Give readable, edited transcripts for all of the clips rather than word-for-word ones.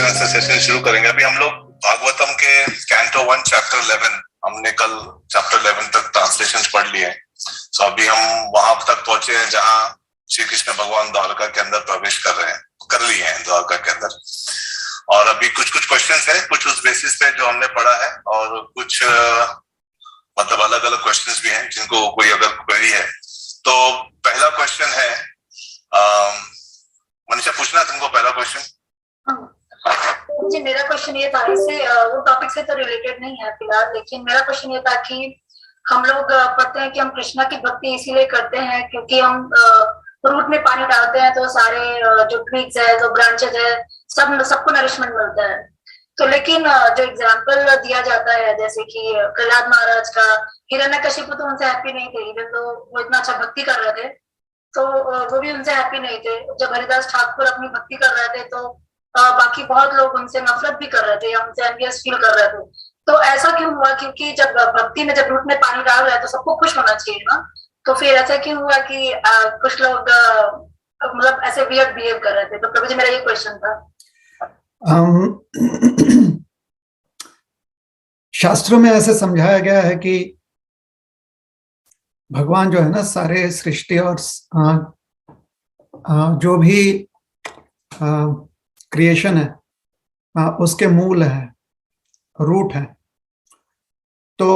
Question answer session शुरू करेंगे। अभी हम लोग भागवतम के कैंटो 1 चैप्टर 11, हमने कल चैप्टर 11 तक ट्रांसलेशन पढ़ लिए हैं। सो अभी हम वहां तक पहुंचे हैं जहां श्री कृष्ण भगवान द्वारका के अंदर प्रवेश कर लिए हैं द्वारका के अंदर। और अभी कुछ क्वेश्चंस हैं, कुछ उस बेसिस पे जो हमने पढ़ा है, और कुछ मतलब अलग अलग क्वेश्चंस भी हैं जिनको कोई अगर क्वेरी है। तो पहला क्वेश्चन है, मनीषा पूछना है तुमको पहला क्वेश्चन? जी मेरा क्वेश्चन ये था, इससे वो टॉपिक से तो रिलेटेड नहीं है फिलहाल, लेकिन मेरा क्वेश्चन ये था कि हम लोग पढ़ते हैं कि हम कृष्णा की भक्ति इसीलिए करते हैं क्योंकि हम फ्रूट में पानी डालते हैं तो सारे जो ट्विग्स है, जो ब्रांचेज है, सबको नरिशमेंट मिलता है। तो लेकिन जो एग्जाम्पल दिया जाता है जैसे कि प्रहलाद महाराज का, हिरण्यकशिपु तो उनसे हैप्पी नहीं थे, इवन तो वो इतना अच्छा भक्ति कर रहे थे तो वो भी उनसे हैप्पी नहीं थे। जब हरिदास ठाकुर अपनी भक्ति कर रहे थे तो बाकी बहुत लोग उनसे नफरत भी कर रहे थे या उनसे एनवियस फील कर रहे थे। तो ऐसा क्यों हुआ? क्योंकि जब भक्ति में जब रूट में पानी डाल रहे हैं तो सबको खुश होना चाहिए ना। तो फिर ऐसा क्यों हुआ कि कुछ लोग मतलब ऐसे वियर्ड बिहेव कर रहे थे? तो प्रभु जी मेरा ये क्वेश्चन था। शास्त्रों में ऐसे समझाया गया है कि भगवान जो है ना, सारे सृष्टि और जो भी क्रिएशन है उसके मूल है, रूट है। तो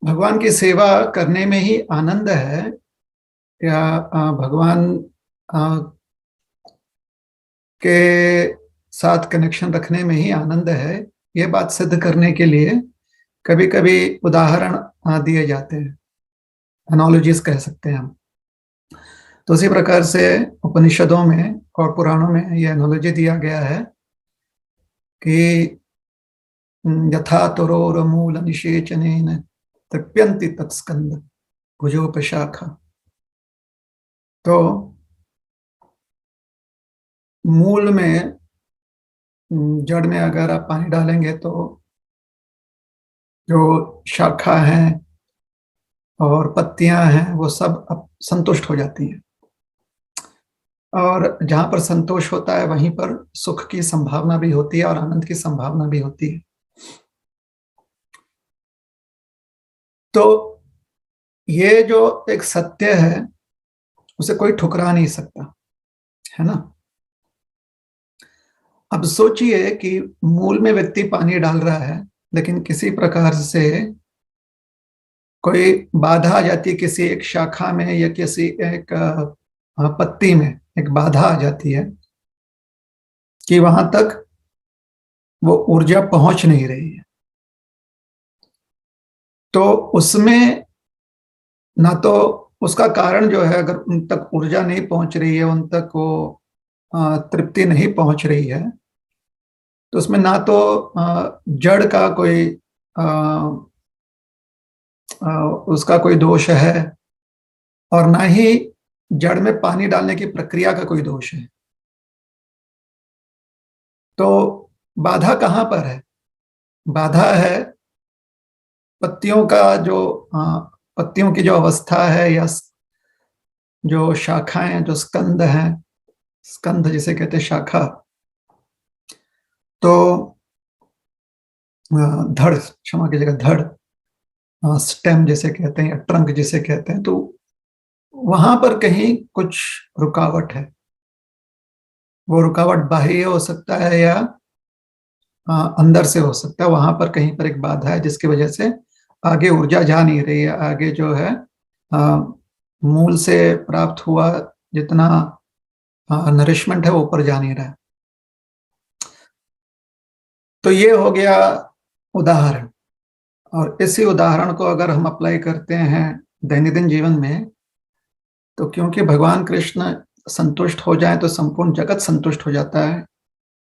भगवान की सेवा करने में ही आनंद है या भगवान के साथ कनेक्शन रखने में ही आनंद है, ये बात सिद्ध करने के लिए कभी कभी उदाहरण दिए जाते हैं, एनालॉजीज कह सकते हैं हम। तो उसी प्रकार से उपनिषदों में और पुराणों में यह एनालॉजी दिया गया है कि यथा तुरोर मूल निषेचनेन तृप्यन्ति तत्स्कंद भुजोपशाखा। तो मूल में, जड़ में अगर आप पानी डालेंगे तो जो शाखा है और पत्तियां हैं वो सब अब संतुष्ट हो जाती हैं, और जहां पर संतोष होता है वहीं पर सुख की संभावना भी होती है और आनंद की संभावना भी होती है। तो ये जो एक सत्य है उसे कोई ठुकरा नहीं सकता, है ना। अब सोचिए कि मूल में व्यक्ति पानी डाल रहा है, लेकिन किसी प्रकार से कोई बाधा आ जाती है, किसी एक शाखा में या किसी एक पत्ती में एक बाधा आ जाती है कि वहां तक वो ऊर्जा पहुंच नहीं रही है। तो उसमें ना तो उसका कारण जो है, अगर उन तक ऊर्जा नहीं पहुंच रही है, उन तक वो तृप्ति नहीं पहुंच रही है, तो उसमें ना तो जड़ का कोई उसका कोई दोष है, और ना ही जड़ में पानी डालने की प्रक्रिया का कोई दोष है। तो बाधा कहां पर है? बाधा है पत्तियों का जो पत्तियों की जो अवस्था है, या जो शाखाएं, जो स्कंद हैं, स्कंद जिसे कहते हैं शाखा, तो धड़, क्षमा कीजिएगा, धड़, स्टेम जिसे कहते हैं या ट्रंक जिसे कहते हैं, तो वहां पर कहीं कुछ रुकावट है। वो रुकावट बाह्य हो सकता है या अंदर से हो सकता है। वहां पर कहीं पर एक बाधा है जिसकी वजह से आगे ऊर्जा जा नहीं रही है, आगे जो है मूल से प्राप्त हुआ जितना नरिशमेंट है वो ऊपर जा नहीं रहा है। तो ये हो गया उदाहरण, और इसी उदाहरण को अगर हम अप्लाई करते हैं दैनंदिन जीवन में, तो क्योंकि भगवान कृष्ण संतुष्ट हो जाए तो संपूर्ण जगत संतुष्ट हो जाता है,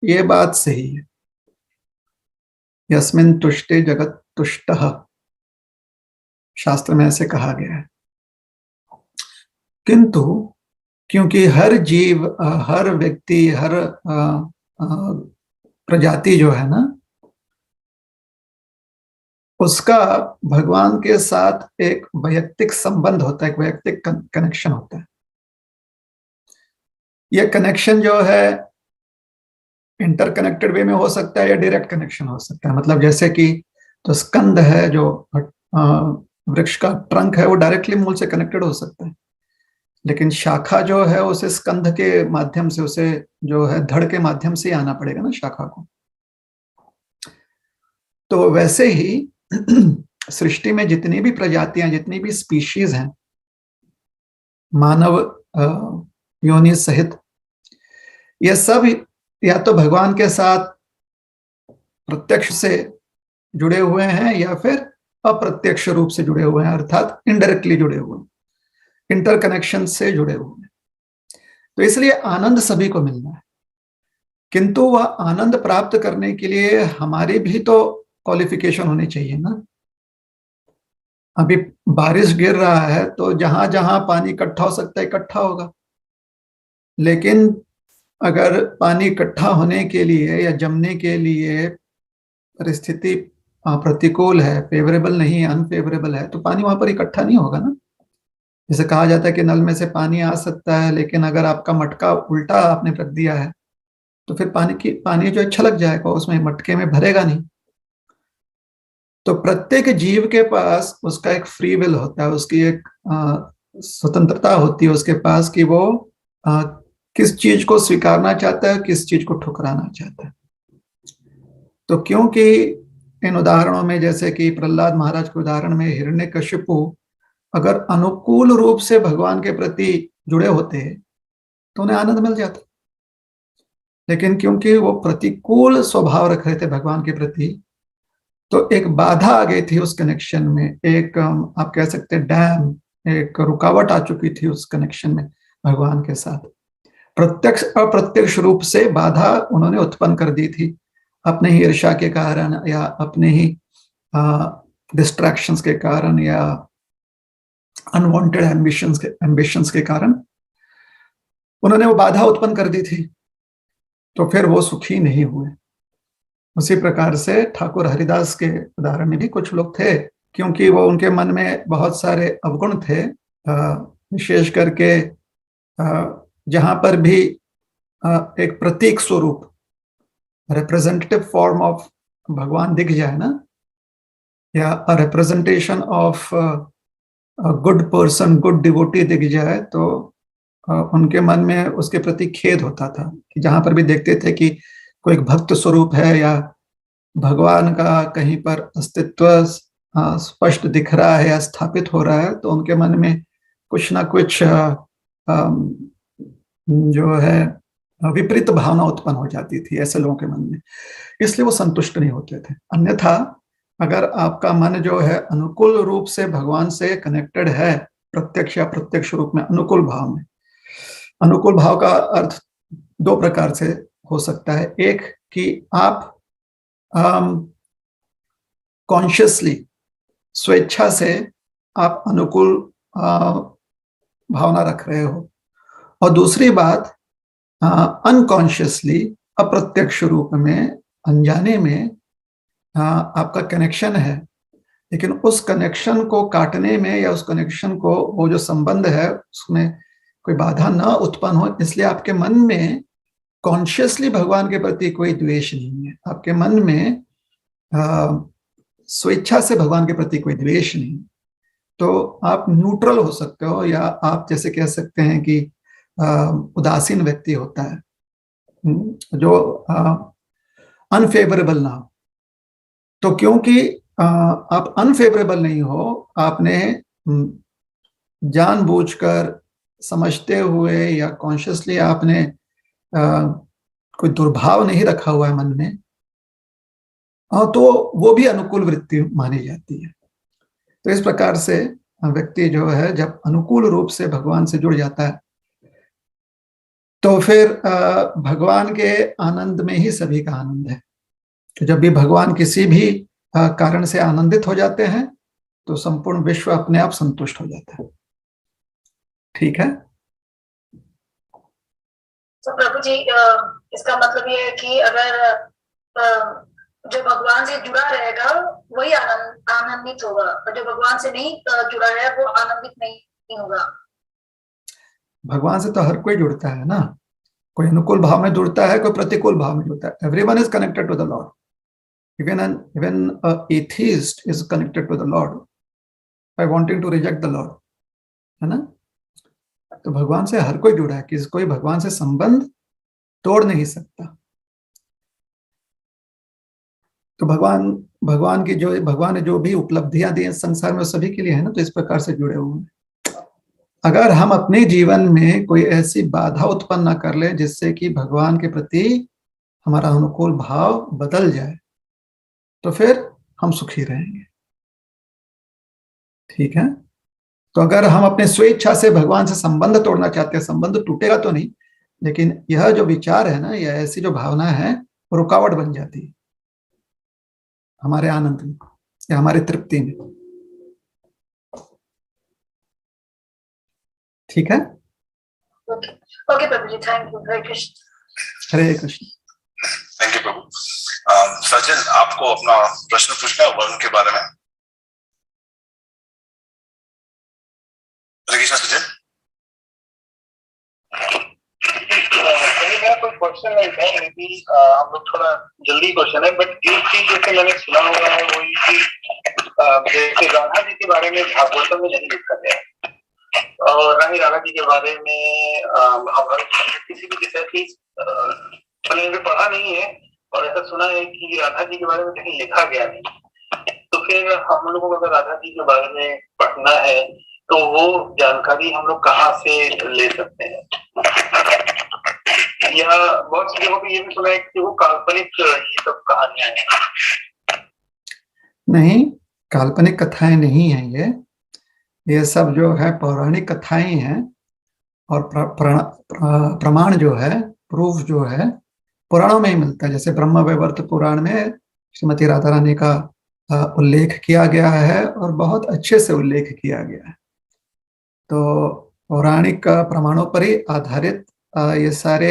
ये बात सही है। यस्मिन् तुष्टे जगत तुष्टः, शास्त्र में ऐसे कहा गया है। किंतु क्योंकि हर जीव, हर व्यक्ति, हर प्रजाति जो है ना, उसका भगवान के साथ एक वैयक्तिक संबंध होता है, एक वैयक्तिक कनेक्शन होता है। ये कनेक्शन जो है इंटरकनेक्टेड वे में हो सकता है या डायरेक्ट कनेक्शन हो सकता है। मतलब जैसे कि तो स्कंद है जो वृक्ष का ट्रंक है, वो डायरेक्टली मूल से कनेक्टेड हो सकता है, लेकिन शाखा जो है उसे स्कंध के माध्यम से, उसे जो है धड़ के माध्यम से आना पड़ेगा ना शाखा को। तो वैसे ही सृष्टि में जितनी भी प्रजातियां, जितनी भी स्पीशीज हैं मानव योनि सहित, ये सब या तो भगवान के साथ प्रत्यक्ष से जुड़े हुए हैं या फिर अप्रत्यक्ष रूप से जुड़े हुए हैं, अर्थात इनडायरेक्टली जुड़े हुए हैं, इंटरकनेक्शन से जुड़े हुए हैं। तो इसलिए आनंद सभी को मिलना है, किंतु वह आनंद प्राप्त करने के लिए हमारी भी तो क्वालिफिकेशन होनी चाहिए ना। अभी बारिश गिर रहा है तो जहां जहां पानी इकट्ठा हो सकता है इकट्ठा होगा, लेकिन अगर पानी इकट्ठा होने के लिए या जमने के लिए परिस्थिति प्रतिकूल है, फेवरेबल नहीं है, अनफेवरेबल है, तो पानी वहां पर इकट्ठा नहीं होगा ना। जैसे कहा जाता है कि नल में से पानी आ सकता है, लेकिन अगर आपका मटका उल्टा आपने रख दिया है तो फिर पानी जो है छलक जाएगा, उसमें मटके में भरेगा नहीं। तो प्रत्येक जीव के पास उसका एक फ्री विल होता है, उसकी एक स्वतंत्रता होती है उसके पास कि वो किस चीज को स्वीकारना चाहता है, किस चीज को ठुकराना चाहता है। तो क्योंकि इन उदाहरणों में, जैसे कि प्रहलाद महाराज के उदाहरण में हिरण्यकशिपु अगर अनुकूल रूप से भगवान के प्रति जुड़े होते तो उन्हें आनंद मिल जाता, लेकिन क्योंकि वो प्रतिकूल स्वभाव रख रहे थे भगवान के प्रति, तो एक बाधा आ गई थी उस कनेक्शन में, एक आप कह सकते हैं डैम, एक रुकावट आ चुकी थी उस कनेक्शन में भगवान के साथ। प्रत्यक्ष अप्रत्यक्ष रूप से बाधा उन्होंने उत्पन्न कर दी थी, अपने ही ईर्ष्या के कारण या अपने ही डिस्ट्रैक्शंस के कारण या अनवांटेड एम्बिशंस के कारण उन्होंने वो बाधा उत्पन्न कर दी थी, तो फिर वो सुखी नहीं हुए। उसी प्रकार से ठाकुर हरिदास के उदाहरण में भी कुछ लोग थे, क्योंकि वो उनके मन में बहुत सारे अवगुण थे, विशेष करके जहां पर भी एक प्रतीक स्वरूप, रिप्रेजेंटेटिव फॉर्म ऑफ भगवान दिख जाए ना, या representation of good person, good devotee दिख जाए, तो उनके मन में उसके प्रति खेद होता था। कि जहां पर भी देखते थे कि कोई एक भक्त स्वरूप है या भगवान का कहीं पर अस्तित्व स्पष्ट दिख रहा है या स्थापित हो रहा है, तो उनके मन में कुछ ना कुछ जो है विपरीत भावना उत्पन्न हो जाती थी ऐसे लोगों के मन में, इसलिए वो संतुष्ट नहीं होते थे। अन्यथा अगर आपका मन जो है अनुकूल रूप से भगवान से कनेक्टेड है, प्रत्यक्ष या प्रत्यक्ष रूप में अनुकूल भाव में, अनुकूल भाव का अर्थ दो प्रकार से हो सकता है। एक कि आप कॉन्शियसली, स्वेच्छा से आप अनुकूल भावना रख रहे हो, और दूसरी बात अनकॉन्शियसली, अप्रत्यक्ष रूप में, अनजाने में आपका कनेक्शन है, लेकिन उस कनेक्शन को काटने में या उस कनेक्शन को, वो जो संबंध है उसमें कोई बाधा ना उत्पन्न हो, इसलिए आपके मन में कॉन्शियसली भगवान के प्रति कोई द्वेष नहीं है, आपके मन में स्वेच्छा से भगवान के प्रति कोई द्वेष नहीं। तो आप न्यूट्रल हो सकते हो, या आप जैसे कह सकते हैं कि उदासीन व्यक्ति होता है जो अनफेवरेबल ना हो। तो क्योंकि आप अनफेवरेबल नहीं हो, आपने जानबूझकर, समझते हुए या कॉन्शियसली आपने कोई दुर्भाव नहीं रखा हुआ है मन में, तो वो भी अनुकूल वृत्ति मानी जाती है। तो इस प्रकार से व्यक्ति जो है जब अनुकूल रूप से भगवान से जुड़ जाता है, तो फिर भगवान के आनंद में ही सभी का आनंद है। तो जब भी भगवान किसी भी कारण से आनंदित हो जाते हैं, तो संपूर्ण विश्व अपने आप संतुष्ट हो जाता है। ठीक है। तो प्रभु जी, इसका मतलब ये है कि अगर जो भगवान से जुड़ा रहेगा वही आनंदित होगा, और जो भगवान से नहीं जुड़ा है वो आनंदित नहीं होगा। भगवान से तो हर कोई जुड़ता है ना, कोई अनुकूल भाव में जुड़ता है, कोई प्रतिकूल भाव में जुड़ता है। Everyone is connected to the lord, even a atheist is connected to the lord by wanting to reject the lord, है ना। तो भगवान से हर कोई जुड़ा है, किसी कोई भगवान से संबंध तोड़ नहीं सकता। तो भगवान ने जो भी उपलब्धियां दी हैं संसार में सभी के लिए है ना, तो इस प्रकार से जुड़े हुए हैं। अगर हम अपने जीवन में कोई ऐसी बाधा उत्पन्न न कर ले जिससे कि भगवान के प्रति हमारा अनुकूल भाव बदल जाए, तो फिर हम सुखी रहेंगे। ठीक है। तो अगर हम अपने स्वेच्छा से भगवान से संबंध तोड़ना चाहते हैं, संबंध टूटेगा तो नहीं, लेकिन यह जो विचार है ना, यह ऐसी जो भावना है, वो रुकावट बन जाती है हमारे आनंद में या हमारी तृप्ति में। ठीक है। ओके प्रभु जी, thank you. Hare Krishna. Hare Krishna. Thank you प्रभु। सज्जन, आपको अपना प्रश्न पूछना है वर्ण के बारे में। हरे कृष्ण सज्जन। मेरा कोई क्वेश्चन नहीं है, लेकिन हम लोग थोड़ा जल्दी क्वेश्चन है, बट एक चीज जैसे मैंने सुना हुआ है वो ये कि जैसे राधा जी के बारे में भागवतम में नहीं लिखा गया, और ना ही राधा जी के बारे में हमारे किसी भी किसी की मैंने पढ़ा नहीं है, और ऐसा सुना है कि राधा जी के बारे में कहीं लिखा गया नहीं। तो फिर हम लोगों को अगर राधा जी के बारे में पढ़ना है तो वो जानकारी हम लोग कहाँ से ले सकते हैं? या बहुत सी जगहों पे ये भी सुना है कि वो काल्पनिक ये सब कहानियां हैं। नहीं, काल्पनिक कथाएं नहीं है ये सब जो है पौराणिक कथाएं हैं, और प्रमाण जो है, प्रूफ जो है, पुराणों में ही मिलता है। जैसे ब्रह्म वैवर्त पुराण में श्रीमती राधा रानी का उल्लेख किया गया है, और बहुत अच्छे से उल्लेख किया गया है। तो पौराणिक प्रमाणों पर ही आधारित ये सारे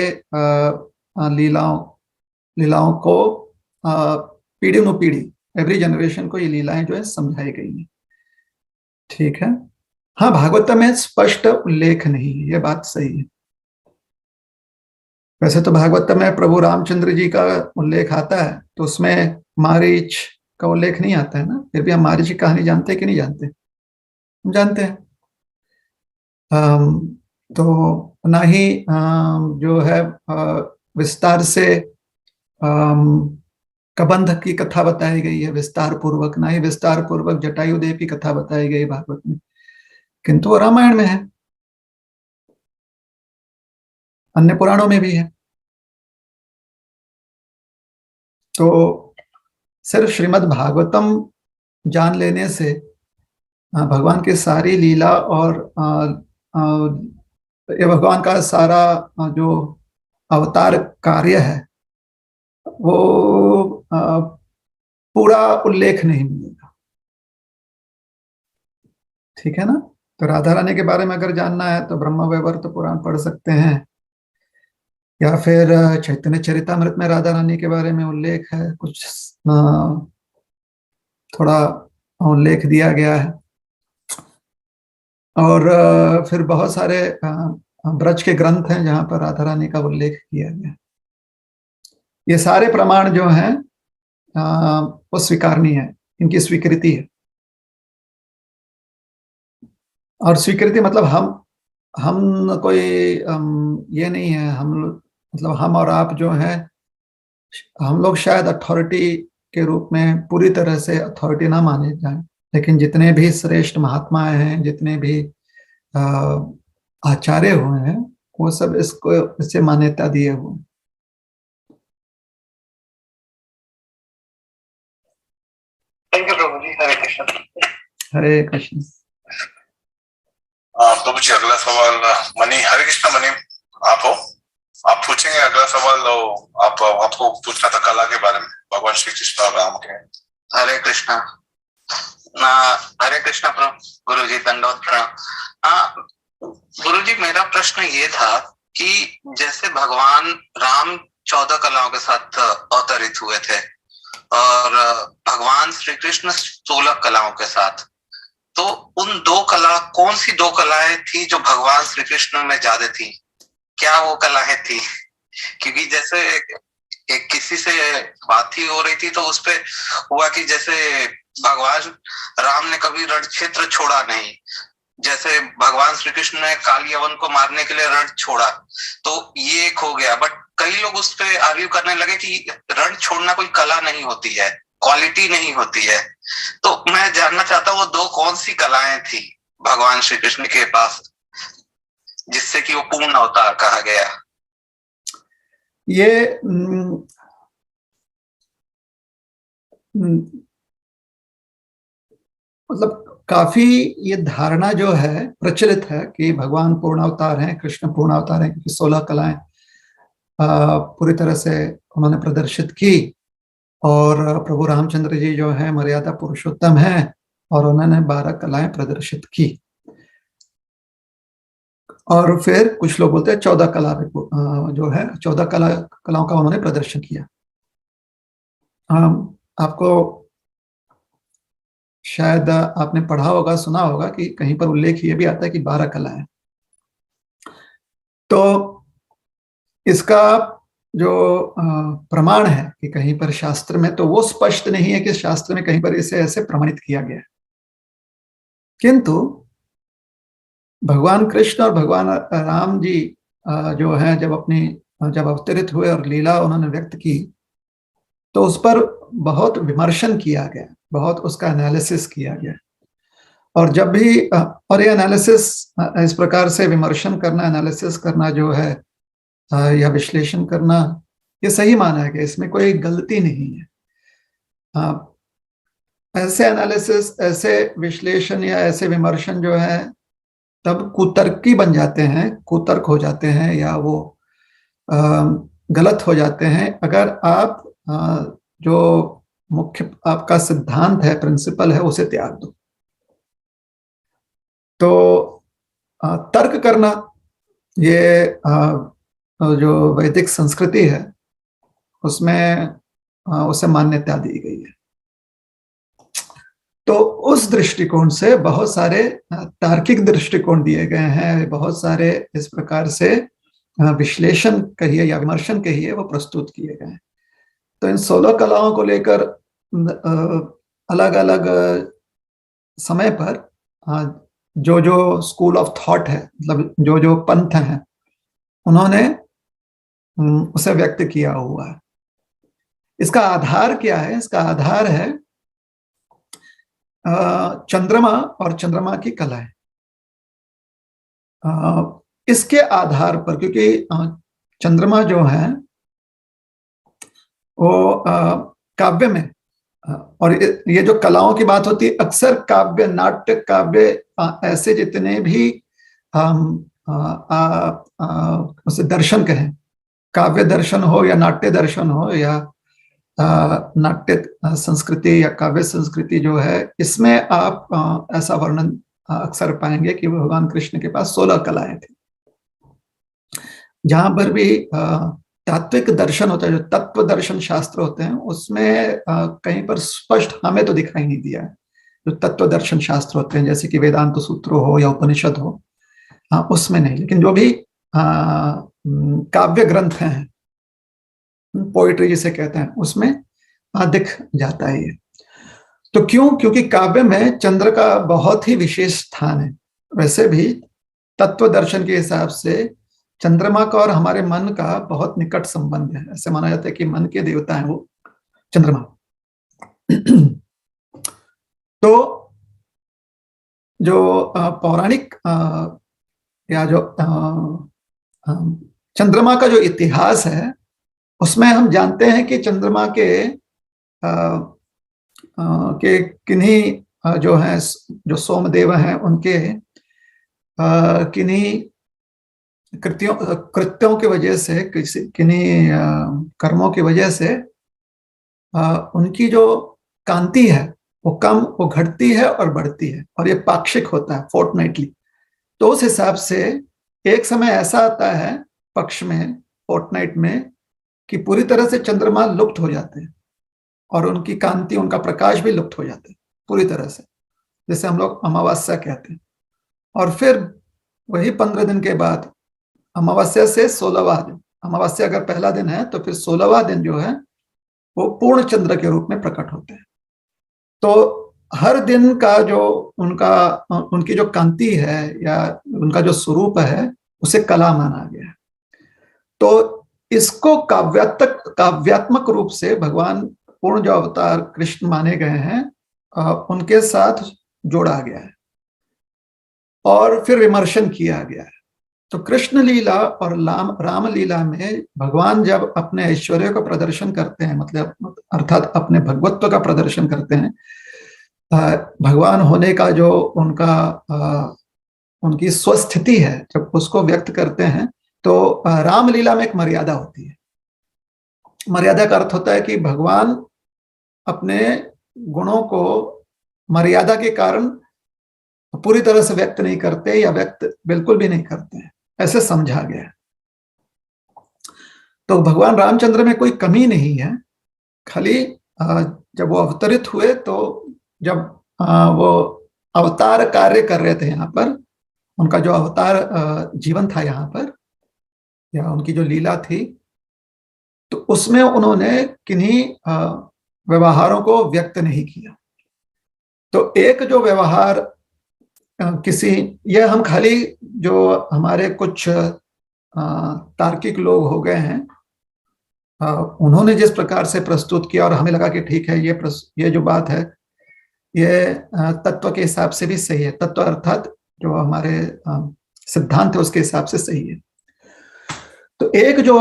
लीलाओं को पीढ़ी न पीढ़ी, एवरी जनरेशन को ये लीलाएं जो है समझाई गई हैं। ठीक है। हाँ, भागवत में स्पष्ट उल्लेख नहीं है, ये बात सही है। वैसे तो भागवत में प्रभु रामचंद्र जी का उल्लेख आता है, तो उसमें मारीच का उल्लेख नहीं आता है ना। फिर भी हम मारीच की कहानी जानते हैं कि नहीं जानते? हम जानते हैं। तो ना ही जो है विस्तार से कबंध की कथा बताई गई है विस्तार पूर्वक, ना ही विस्तार पूर्वक जटायु देव की कथा बताई गई भागवत में, किंतु वो रामायण में है, अन्य पुराणों में भी है। तो सिर्फ श्रीमद् भागवतम जान लेने से भगवान की सारी लीला और ये भगवान का सारा जो अवतार कार्य है वो पूरा उल्लेख नहीं मिलेगा। ठीक है ना। तो राधा रानी के बारे में अगर जानना है तो ब्रह्म वैवर्त पुराण पढ़ सकते हैं, या फिर चैतन्य चरितामृत में राधा रानी के बारे में उल्लेख है, कुछ थोड़ा उल्लेख दिया गया है। और फिर बहुत सारे ब्रज के ग्रंथ हैं जहां पर राधा रानी का उल्लेख किया गया। ये सारे प्रमाण जो हैं वो स्वीकारनीय है, इनकी स्वीकृति है। और स्वीकृति मतलब हम कोई ये नहीं है, मतलब हम और आप जो हैं, हम लोग शायद अथॉरिटी के रूप में पूरी तरह से अथॉरिटी ना माने जाएं, लेकिन जितने भी श्रेष्ठ महात्माएं हैं, जितने भी आचार्य हुए हैं, वो सब इससे मान्यता दिए हुए। थैंक यू प्रभु जी। हरे कृष्ण। हरे कृष्ण। प्रभु जी, अगला सवाल मनी, हरे कृष्ण मनी, आप हो, आप पूछेंगे अगला सवाल। आपको पूछना था कला के बारे में, भगवान श्री कृष्ण और राम के। हरे कृष्णा। हरे कृष्णा प्रभु। गुरु जी दंडवत प्रणाम। गुरु जी, मेरा प्रश्न ये था कि जैसे भगवान राम 14 कलाओं के साथ अवतरित हुए थे और भगवान श्री कृष्ण 16 कलाओं के साथ, तो उन कौन सी दो कलाएं थी जो भगवान श्री कृष्ण में ज्यादा थी? क्या वो कलाएं थी? क्योंकि जैसे एक किसी से बात ही हो रही थी तो उस पे हुआ कि जैसे भगवान राम ने कभी रण क्षेत्र छोड़ा नहीं, जैसे भगवान श्री कृष्ण ने काल यवन को मारने के लिए रण छोड़ा, तो ये एक हो गया। बट कई लोग उस पे आर्ग्यू करने लगे कि रण छोड़ना कोई कला नहीं होती है, क्वालिटी नहीं होती है। तो मैं जानना चाहता हूँ वो दो कौन सी कलाएं थी भगवान श्री कृष्ण के पास जिससे कि वो पूर्ण अवतार कहा गया। ये मतलब काफी ये धारणा जो है प्रचलित है कि भगवान पूर्ण अवतार हैं, कृष्ण पूर्ण अवतार हैं, क्योंकि 16 कलाएं पूरी तरह से उन्होंने प्रदर्शित की, और प्रभु रामचंद्र जी जो है मर्यादा पुरुषोत्तम हैं और उन्होंने 12 कलाएं प्रदर्शित की। और फिर कुछ लोग बोलते हैं 14 कला जो है 14 कलाओं का उन्होंने प्रदर्शन किया। आपको शायद आपने पढ़ा होगा, सुना होगा कि कहीं पर उल्लेख ये भी आता है कि 12 कलाएं। तो इसका जो प्रमाण है कि कहीं पर शास्त्र में, तो वो स्पष्ट नहीं है कि शास्त्र में कहीं पर इसे ऐसे प्रमाणित किया गया है। किंतु भगवान कृष्ण और भगवान राम जी जो है जब अवतरित हुए और लीला उन्होंने व्यक्त की, तो उस पर बहुत विमर्शन किया गया, बहुत उसका एनालिसिस किया गया। और जब भी और ये एनालिसिस, इस प्रकार से विमर्शन करना, एनालिसिस करना जो है या विश्लेषण करना, ये सही माना है कि इसमें कोई गलती नहीं है। ऐसे एनालिसिस, ऐसे विश्लेषण या ऐसे विमर्शन जो है तब कुतर्की बन जाते हैं, कुतर्क हो जाते हैं, या वो गलत हो जाते हैं अगर आप जो मुख्य आपका सिद्धांत है, प्रिंसिपल है, उसे त्याग दो। तो तर्क करना, ये जो वैदिक संस्कृति है उसमें उसे मान्यता दी गई है। तो उस दृष्टिकोण से बहुत सारे तार्किक दृष्टिकोण दिए गए हैं, बहुत सारे इस प्रकार से विश्लेषण कहिए या विमर्शन कहिए वो प्रस्तुत किए गए हैं। तो इन 16 कलाओं को लेकर अलग अलग समय पर जो जो स्कूल ऑफ थॉट है, मतलब जो जो पंथ हैं, उन्होंने उसे व्यक्त किया हुआ है। इसका आधार क्या है? इसका आधार है चंद्रमा और चंद्रमा की कलाएं। इसके आधार पर, क्योंकि चंद्रमा जो है वो काव्य में, और ये जो कलाओं की बात होती है, अक्सर काव्य, नाट्य काव्य, ऐसे जितने भी उसे दर्शन कहें, काव्य दर्शन हो या नाट्य दर्शन हो या नाट्य संस्कृति या काव्य संस्कृति जो है, इसमें आप ऐसा वर्णन अक्सर पाएंगे कि भगवान कृष्ण के पास 16 कलाएं थी। जहां पर भी तात्विक दर्शन होता है, जो तत्व दर्शन शास्त्र होते हैं, उसमें कहीं पर स्पष्ट हमें तो दिखाई नहीं दिया है। जो तत्व दर्शन शास्त्र होते हैं, जैसे कि वेदांत सूत्र हो या उपनिषद हो, उसमें नहीं। लेकिन जो भी काव्य ग्रंथ हैं, पोइट्री जिसे कहते हैं, उसमें दिख जाता है ये। तो क्यों? क्योंकि काव्य में चंद्र का बहुत ही विशेष स्थान है। वैसे भी तत्व दर्शन के हिसाब से चंद्रमा का और हमारे मन का बहुत निकट संबंध है। ऐसे माना जाता है कि मन के देवता हैं वो चंद्रमा। तो जो पौराणिक या जो चंद्रमा का जो इतिहास है, उसमें हम जानते हैं कि चंद्रमा के किन्हीं जो हैं, जो सोमदेव हैं, उनके किन्हीं कृत्यों की वजह से, किन्हीं कर्मों की वजह से उनकी जो कांति है वो घटती है और बढ़ती है, और ये पाक्षिक होता है, फोर्टनाइटली। तो उस हिसाब से एक समय ऐसा आता है पक्ष में, फोर्टनाइट में, कि पूरी तरह से चंद्रमा लुप्त हो जाते हैं और उनकी कांति, उनका प्रकाश भी लुप्त हो जाते हैं पूरी तरह से, जैसे हम लोग अमावस्या कहते हैं। और फिर वही 15 दिन के बाद, अमावस्या से 16वां दिन, अमावस्या अगर पहला दिन है तो फिर 16वां दिन जो है वो पूर्ण चंद्र के रूप में प्रकट होते हैं। तो हर दिन का जो उनकी जो कांति है या उनका जो स्वरूप है उसे कला माना गया है। तो इसको काव्यात्मक रूप से भगवान पूर्ण जो अवतार कृष्ण माने गए हैं उनके साथ जोड़ा गया है और फिर विमर्शन किया गया है। तो कृष्ण लीला और राम लीला में भगवान जब अपने ऐश्वर्य का प्रदर्शन करते हैं, मतलब अर्थात अपने भगवत्व का प्रदर्शन करते हैं, भगवान होने का जो उनकी स्वस्थिति है, जब उसको व्यक्त करते हैं तो रामलीला में एक मर्यादा होती है। मर्यादा का अर्थ होता है कि भगवान अपने गुणों को मर्यादा के कारण पूरी तरह से व्यक्त नहीं करते या व्यक्त बिल्कुल भी नहीं करते हैं, ऐसे समझा गया है। तो भगवान रामचंद्र में कोई कमी नहीं है, खाली जब वो अवतरित हुए तो जब वो अवतार कार्य कर रहे थे यहाँ पर, उनका जो अवतार जीवन था यहाँ पर या उनकी जो लीला थी, तो उसमें उन्होंने किन्हीं व्यवहारों को व्यक्त नहीं किया। तो एक जो व्यवहार यह हम खाली जो हमारे कुछ तार्किक लोग हो गए हैं, उन्होंने जिस प्रकार से प्रस्तुत किया और हमें लगा कि ठीक है, ये जो बात है ये तत्व के हिसाब से भी सही है, तत्व अर्थात जो हमारे सिद्धांत है उसके हिसाब से सही है। तो एक जो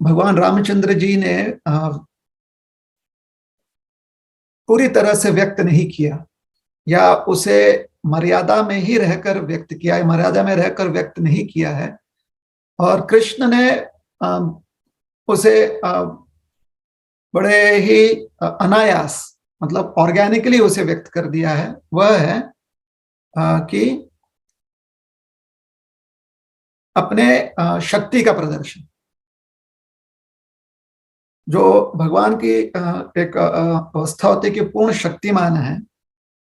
भगवान रामचंद्र जी ने पूरी तरह से व्यक्त नहीं किया या उसे मर्यादा में ही रहकर व्यक्त किया है, मर्यादा में रहकर व्यक्त नहीं किया है, और कृष्ण ने उसे बड़े ही अनायास, मतलब ऑर्गेनिकली उसे व्यक्त कर दिया है, वह है कि अपने शक्ति का प्रदर्शन। जो भगवान की एक अवस्था होती है कि पूर्ण शक्तिमान है,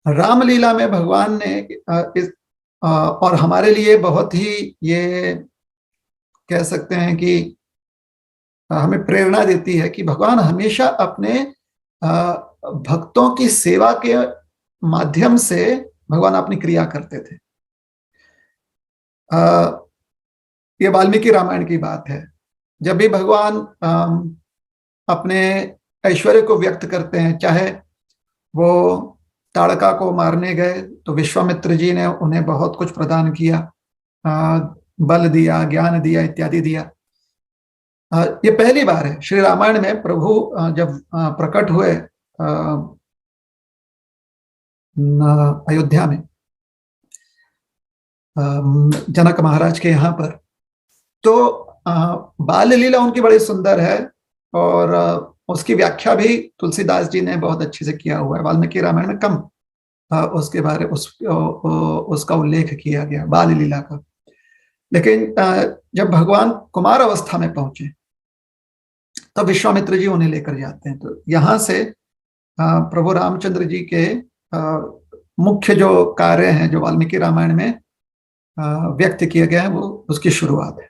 रामलीला में भगवान ने और हमारे लिए बहुत ही ये कह सकते हैं कि हमें प्रेरणा देती है कि भगवान हमेशा अपने भक्तों की सेवा के माध्यम से भगवान अपनी क्रिया करते थे। ये वाल्मीकि रामायण की बात है। जब भी भगवान अपने ऐश्वर्य को व्यक्त करते हैं, चाहे वो ताड़का को मारने गए तो विश्वामित्र जी ने उन्हें बहुत कुछ प्रदान किया, बल दिया, ज्ञान दिया, इत्यादि दिया। ये पहली बार है श्री रामायण में प्रभु जब प्रकट हुए अयोध्या में जनक महाराज के यहाँ पर, तो बाल लीला उनकी बड़ी सुंदर है और उसकी व्याख्या भी तुलसीदास जी ने बहुत अच्छे से किया हुआ है। वाल्मीकि रामायण में कम उसके बारे उसका उल्लेख किया गया बाल लीला का। लेकिन जब भगवान कुमार अवस्था में पहुंचे तब विश्वामित्र जी उन्हें लेकर जाते हैं। तो यहाँ से प्रभु रामचंद्र जी के मुख्य जो कार्य हैं जो वाल्मीकि रामायण में व्यक्त किए गए हैं, वो उसकी शुरुआत है।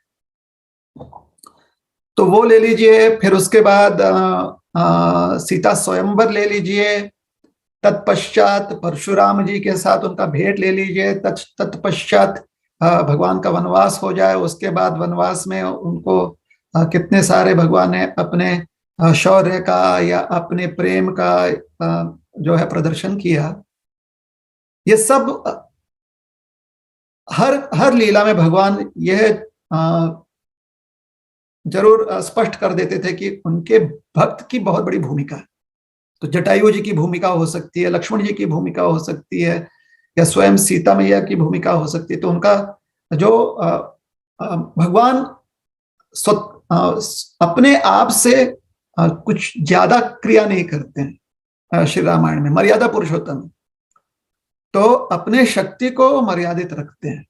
तो वो ले लीजिए, फिर उसके बाद सीता स्वयंवर ले लीजिए, तत्पश्चात परशुराम जी के साथ उनका भेंट ले लीजिए, तत्पश्चात भगवान का वनवास हो जाए, उसके बाद वनवास में उनको कितने सारे भगवान ने अपने शौर्य का या अपने प्रेम का जो है प्रदर्शन किया। ये सब हर लीला में भगवान यह जरूर स्पष्ट कर देते थे कि उनके भक्त की बहुत बड़ी भूमिका है। तो जटायु जी की भूमिका हो सकती है, लक्ष्मण जी की भूमिका हो सकती है, या स्वयं सीता मैया की भूमिका हो सकती है। तो उनका जो भगवान अपने आप से कुछ ज्यादा क्रिया नहीं करते हैं श्री रामायण में, मर्यादा पुरुषोत्तम, तो अपने शक्ति को मर्यादित रखते हैं।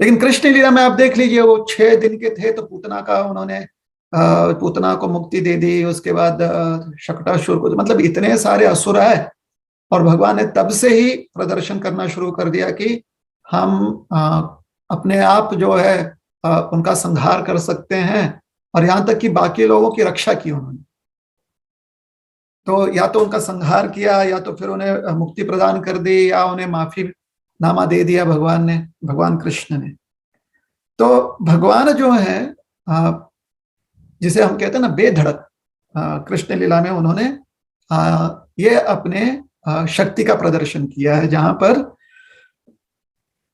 लेकिन कृष्ण लीला में आप देख लीजिए, वो 6 दिन के थे तो पूतना का उन्होंने पूतना को मुक्ति दे दी, उसके बाद शकटासुर को, मतलब इतने सारे असुर है, और भगवान ने तब से ही प्रदर्शन करना शुरू कर दिया कि हम अपने आप जो है उनका संहार कर सकते हैं, और यहां तक कि बाकी लोगों की रक्षा की उन्होंने। तो या तो उनका संहार किया, या तो फिर उन्हें मुक्ति प्रदान कर दी, या उन्हें माफी नामा दे दिया भगवान कृष्ण ने। तो भगवान जो है जिसे हम कहते हैं ना बेधड़क, कृष्ण लीला में उन्होंने ये अपने शक्ति का प्रदर्शन किया है, जहां पर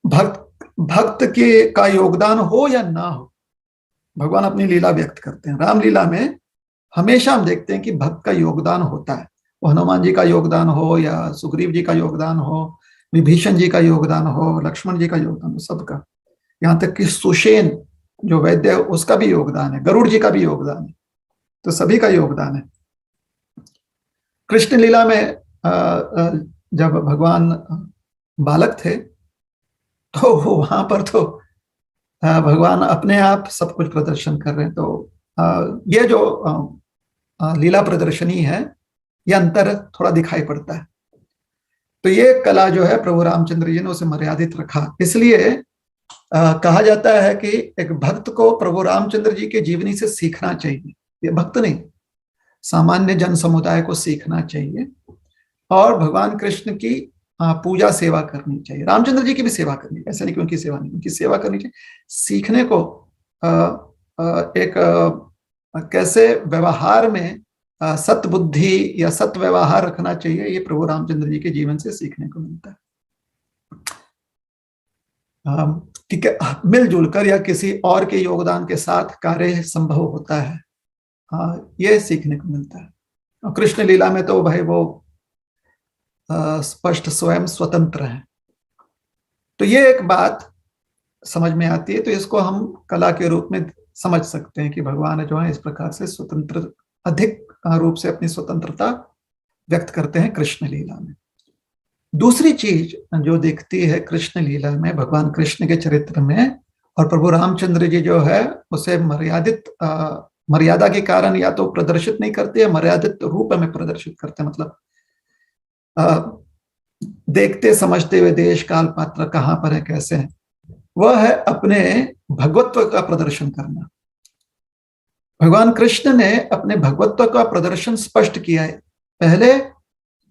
भक्त के का योगदान हो या ना हो, भगवान अपनी लीला व्यक्त करते हैं। रामलीला में हमेशा हम देखते हैं कि भक्त का योगदान होता है, वो हनुमान जी का योगदान हो, या सुग्रीव जी का योगदान हो, विभीषण जी का योगदान हो, लक्ष्मण जी का योगदान हो, सबका। यहाँ तक कि सुषेण जो वैद्य है उसका भी योगदान है, गरुड़ जी का भी योगदान है, तो सभी का योगदान है। कृष्ण लीला में जब भगवान बालक थे तो वहां पर तो भगवान अपने आप सब कुछ प्रदर्शन कर रहे हैं। तो ये जो लीला प्रदर्शनी है, ये अंतर थोड़ा दिखाई पड़ता है। तो ये कला जो है प्रभु रामचंद्र जी ने उसे मर्यादित रखा। इसलिए कहा जाता है कि एक भक्त को प्रभु रामचंद्र जी के जीवनी से सीखना चाहिए। ये भक्त नहीं, सामान्य जन समुदाय को सीखना चाहिए, और भगवान कृष्ण की पूजा सेवा करनी चाहिए। रामचंद्र जी की भी सेवा करनी, ऐसा नहीं कि उनकी सेवा नहीं, उनकी सेवा करनी चाहिए। सीखने को एक कैसे व्यवहार में सत बुद्धि या सत व्यवहार रखना चाहिए, ये प्रभु रामचंद्र जी के जीवन से सीखने को मिलता है। ठीक है, मिलजुल कर या किसी और के योगदान के साथ कार्य संभव होता है, ये सीखने को मिलता है। और कृष्ण लीला में तो भाई वो स्पष्ट स्वयं स्वतंत्र है। तो ये एक बात समझ में आती है, तो इसको हम कला के रूप में समझ सकते हैं कि भगवान जो है इस प्रकार से स्वतंत्र, अधिक रूप से अपनी स्वतंत्रता व्यक्त करते हैं कृष्ण लीला में। दूसरी चीज जो दिखती है कृष्ण लीला में, भगवान कृष्ण के चरित्र में, और प्रभु रामचंद्र जी जो है उसे मर्यादा के कारण या तो प्रदर्शित नहीं करते, मर्यादित रूप में प्रदर्शित करते, मतलब देखते समझते हुए देश काल पात्र कहां पर है, कैसे है, वह है अपने भगवत्व का प्रदर्शन करना। भगवान कृष्ण ने अपने भगवत्व का प्रदर्शन स्पष्ट किया है। पहले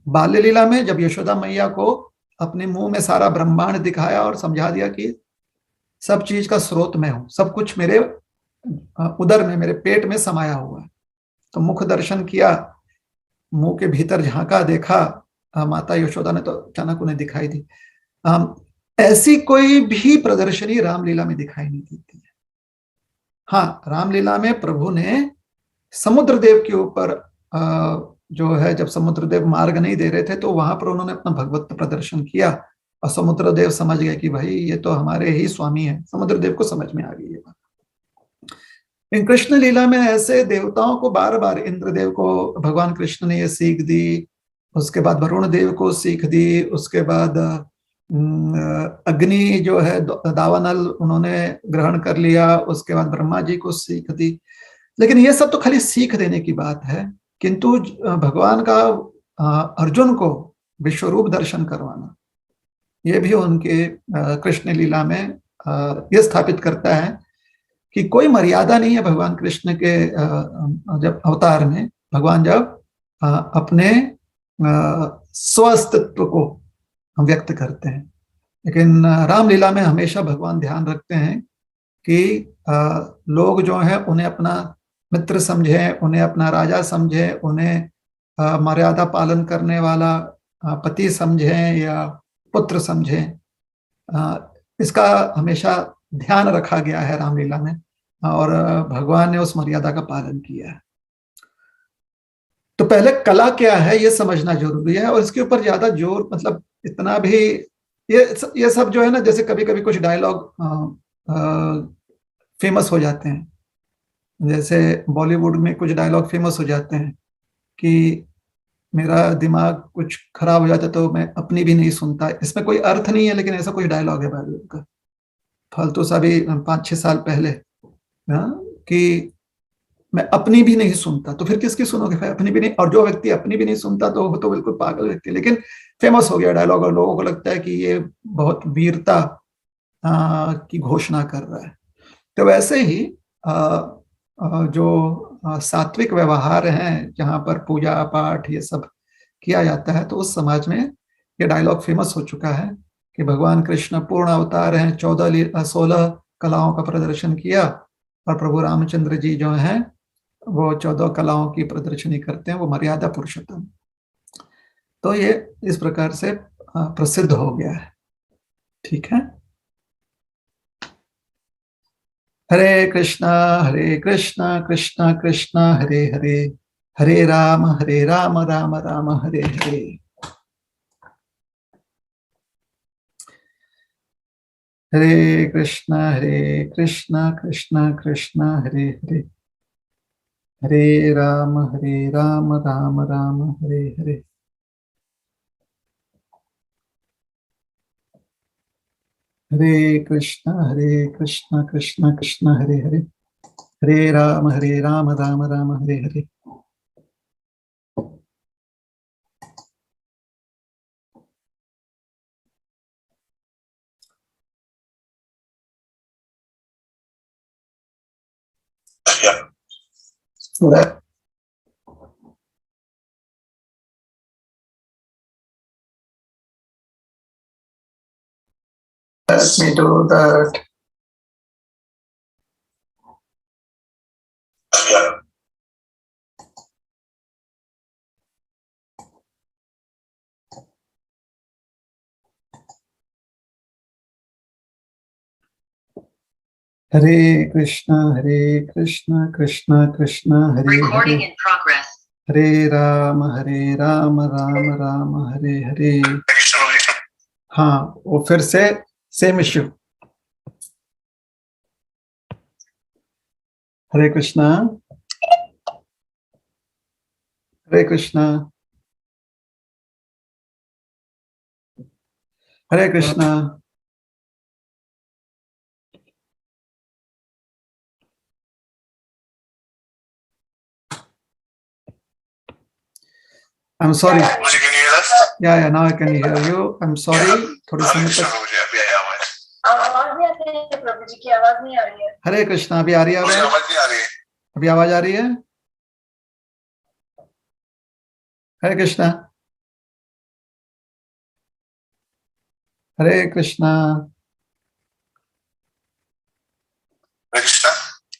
बाल्य लीला में जब यशोदा मैया को अपने मुंह में सारा ब्रह्मांड दिखाया और समझा दिया कि सब चीज का स्रोत मैं हूं, सब कुछ मेरे उदर में, मेरे पेट में समाया हुआ है। तो मुख दर्शन किया, मुंह के भीतर झांका, देखा, माता यशोदा ने तो अचानक उन्हें दिखाई दी। ऐसी कोई भी प्रदर्शनी रामलीला में दिखाई नहीं देती है। हाँ, रामलीला में प्रभु ने समुद्रदेव के ऊपर जो है, जब समुद्रदेव मार्ग नहीं दे रहे थे तो वहां पर उन्होंने अपना भगवत प्रदर्शन किया, और समुद्रदेव समझ गए कि भाई ये तो हमारे ही स्वामी है। समुद्रदेव को समझ में आ गई ये बात। इन कृष्ण लीला में ऐसे देवताओं को बार बार, इंद्रदेव को भगवान कृष्ण ने ये सीख दी, उसके बाद वरुण देव को सीख दी, उसके बाद अग्नि जो है दावानल उन्होंने ग्रहण कर लिया, उसके बाद ब्रह्मा जी को सीख दी। लेकिन ये सब तो खाली सीख देने की बात है, किंतु भगवान का अर्जुन को विश्वरूप दर्शन करवाना, ये भी उनके कृष्ण लीला में ये स्थापित करता है कि कोई मर्यादा नहीं है भगवान कृष्ण के जब अवतार में। भगवान जब अपने स्वास्तित्व को व्यक्त करते हैं, लेकिन रामलीला में हमेशा भगवान ध्यान रखते हैं कि लोग जो हैं उन्हें अपना मित्र समझे, उन्हें अपना राजा समझे, उन्हें मर्यादा पालन करने वाला पति समझे या पुत्र समझे। इसका हमेशा ध्यान रखा गया है रामलीला में, और भगवान ने उस मर्यादा का पालन किया है। तो पहले कला क्या है ये समझना जरूरी है, और इसके ऊपर ज्यादा जोर, मतलब इतना भी ये सब जो है ना, जैसे कभी कभी कुछ डायलॉग फेमस हो जाते हैं, जैसे बॉलीवुड में कुछ डायलॉग फेमस हो जाते हैं कि मेरा दिमाग कुछ खराब हो जाता है तो मैं अपनी भी नहीं सुनता। इसमें कोई अर्थ नहीं है, लेकिन ऐसा कुछ डायलॉग है बॉलीवुड का, फालतू सा भी 5-6 साल पहले, कि मैं अपनी भी नहीं सुनता, तो फिर किसकी सुनोगे भाई? अपनी भी नहीं। और जो व्यक्ति अपनी भी नहीं सुनता तो वो तो बिल्कुल पागल व्यक्ति। लेकिन फेमस हो गया डायलॉग, और लोगों को लगता है कि ये बहुत वीरता की घोषणा कर रहा है। तो वैसे ही जो सात्विक व्यवहार हैं, जहाँ पर पूजा पाठ ये सब किया जाता है, तो उस समाज में ये डायलॉग फेमस हो चुका है कि भगवान कृष्ण पूर्ण अवतार हैं, 16 कलाओं का प्रदर्शन किया, और प्रभु रामचंद्र जी जो हैं वो 14 कलाओं की प्रदर्शनी करते हैं, वो मर्यादा पुरुषोत्तम। तो ये इस प्रकार से प्रसिद्ध हो गया है। ठीक है। हरे कृष्णा कृष्णा कृष्णा हरे हरे, हरे राम राम राम हरे हरे। हरे कृष्णा कृष्णा कृष्णा हरे हरे, हरे राम राम राम हरे हरे। हरे कृष्णा कृष्णा कृष्णा हरे हरे, हरे Ram Ram Ram Hare Hare. Yeah. So that let me do that. Yeah. Hare Krishna Krishna Krishna Hare Recording Hare, in progress. हरे राम राम राम हरे हरे। कृष्ण प्रभु जी। हाँ, वो फिर से same issue. Hare Krishna Hare Krishna Hare Krishna. I'm sorry. प्रभु जी, can you hear us? Yeah, now I can hear you. I'm sorry. थोड़े हरे समय कृष्ण तक प्रभु जी, अभी आया आवाज। आवाज नहीं आती है, प्रभु जी की आवाज नहीं आ रही है। हरे कृष्णा। अभी आ रही है मुझे आवाज? आवाज नहीं आ रही है। अभी आवाज आ रही है? हरे कृष्णा हरे कृष्णा हरे कृष्णा।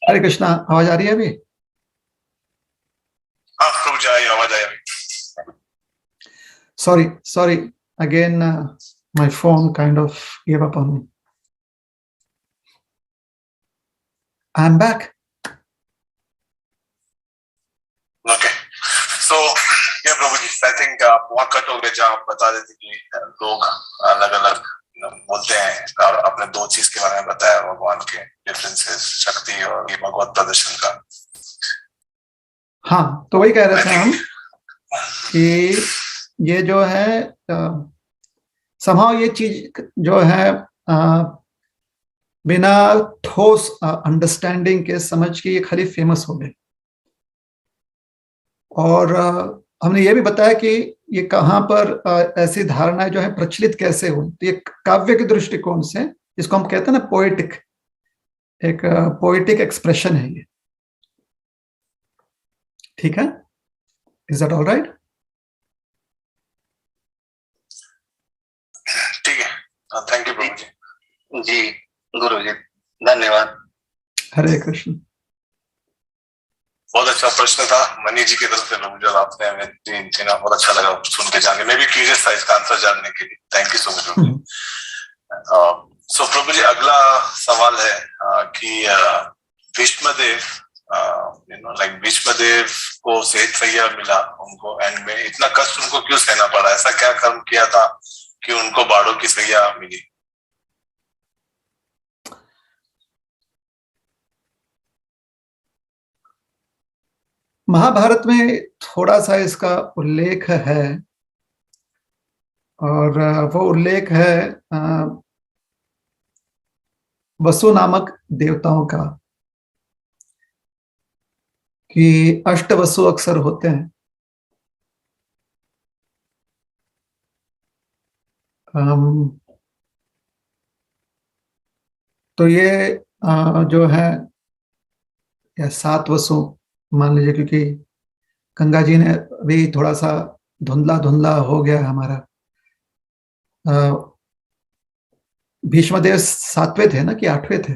हरे कृष्णा। आवाज आ रही है अभी? हाँ प्रभु जी, आई आवाज आई अभी। Sorry. Again, my phone kind of gave up on me. I'm back. Okay. So, yeah, Prabhu ji, I think आप वहाँ कट हो गए जहाँ आप बता रहे थे कि लोग अलग-अलग बोलते हैं, और आपने दो चीज के बारे में बताया, भगवान के डिफरेंसेस, शक्ति और ये भगवत प्रदर्शन का। हाँ, तो वही कह रहे थे हम कि ये जो है somehow ये चीज जो है बिना ठोस अंडरस्टैंडिंग के समझ के ये खाली फेमस हो गए। और हमने ये भी बताया कि ये कहाँ पर ऐसी धारणाएं जो है प्रचलित कैसे हुई। तो ये काव्य के दृष्टिकोण से, इसको हम कहते हैं ना पोएटिक, एक पोएटिक एक्सप्रेशन है ये। ठीक है, इज दैट ऑल राइट? ठीक है, थैंक यू प्रभु जी। जी गुरु जी, धन्यवाद। हरे कृष्ण। बहुत अच्छा प्रश्न था मनी जी की तरफ से प्रभु जी, आपने हमें देना बहुत अच्छा लगा सुन के, जाने मैं भी क्यूरियस था इसका आंसर जानने के लिए। थैंक यू सो मच प्रभु जी। सो प्रभु जी, अगला सवाल है कि भीष्मदेव, लाइक भीष्मदेव को सेठ सैया मिला उनको, एंड में इतना कष्ट उनको क्यों सहना पड़ा? ऐसा क्या कर्म किया था कि उनको बाड़ों की सैया मिली? महाभारत में थोड़ा सा इसका उल्लेख है, और वो उल्लेख है वसु नामक देवताओं का, कि अष्टवसु अक्सर होते हैं। तो ये जो है या 7 वसु मान लीजिए, क्योंकि गंगा जी ने भी थोड़ा सा धुंधला धुंधला हो गया हमारा। भीष्मदेव 7वें थे ना कि 8वें थे?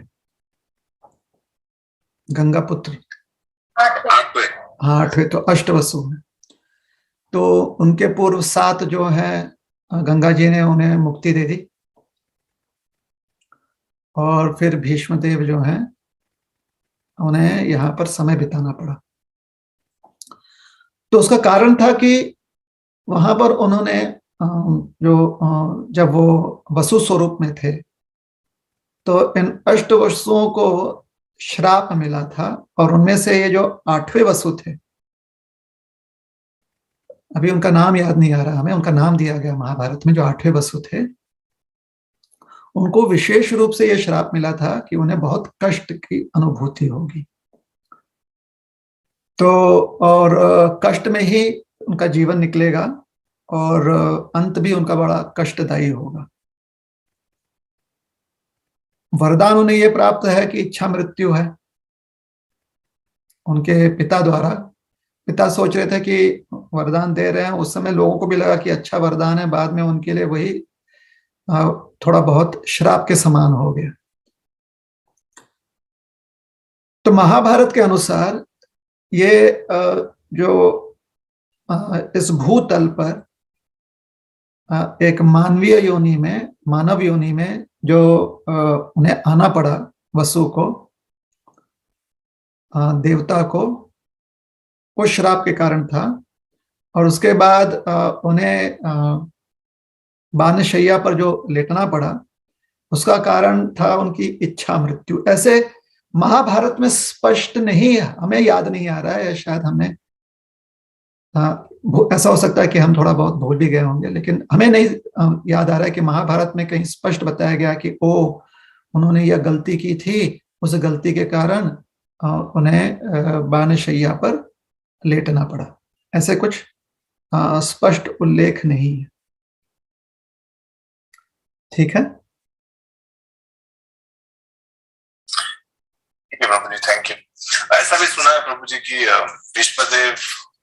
गंगा पुत्र 8वें। हाँ 8वें, तो अष्टवसु हैं। तो उनके पूर्व 7 जो है गंगा जी ने उन्हें मुक्ति दे दी, और फिर भीष्मदेव जो हैं उन्हें यहाँ पर समय बिताना पड़ा। तो उसका कारण था कि वहां पर उन्होंने जब वो वसु स्वरूप में थे तो इन अष्टवसुओं को श्राप मिला था, और उनमें से ये जो 8वें वसु थे, अभी उनका नाम याद नहीं आ रहा हमें, उनका नाम दिया गया महाभारत में, जो 8वें वसु थे, उनको विशेष रूप से यह श्राप मिला था कि उन्हें बहुत कष्ट की अनुभूति होगी। तो और कष्ट में ही उनका जीवन निकलेगा, और अंत भी उनका बड़ा कष्टदायी होगा। वरदान उन्हें यह प्राप्त है कि इच्छा मृत्यु है उनके पिता द्वारा। पिता सोच रहे थे कि वरदान दे रहे हैं, उस समय लोगों को भी लगा कि अच्छा वरदान है, बाद में उनके लिए वही थोड़ा बहुत श्राप के समान हो गया। तो महाभारत के अनुसार ये जो इस भूतल पर एक मानवीय योनि में, मानव योनि में जो उन्हें आना पड़ा, वसु को, देवता को, वो श्राप के कारण था। और उसके बाद उन्हें बानशैया पर जो लेटना पड़ा, उसका कारण था उनकी इच्छा मृत्यु। ऐसे महाभारत में स्पष्ट नहीं, हमें याद नहीं आ रहा है, शायद हमने ऐसा हो सकता है कि हम थोड़ा बहुत भूल भी गए होंगे, लेकिन हमें नहीं याद आ रहा है कि महाभारत में कहीं स्पष्ट बताया गया कि उन्होंने यह गलती की थी, उस गलती के कारण उन्हें बानशैया पर लेटना पड़ा। ऐसे कुछ स्पष्ट उल्लेख नहीं है। ठीक है, प्रभु जी, थैंक यू। ऐसा भी सुना है प्रभु जी कि भीष्मदेव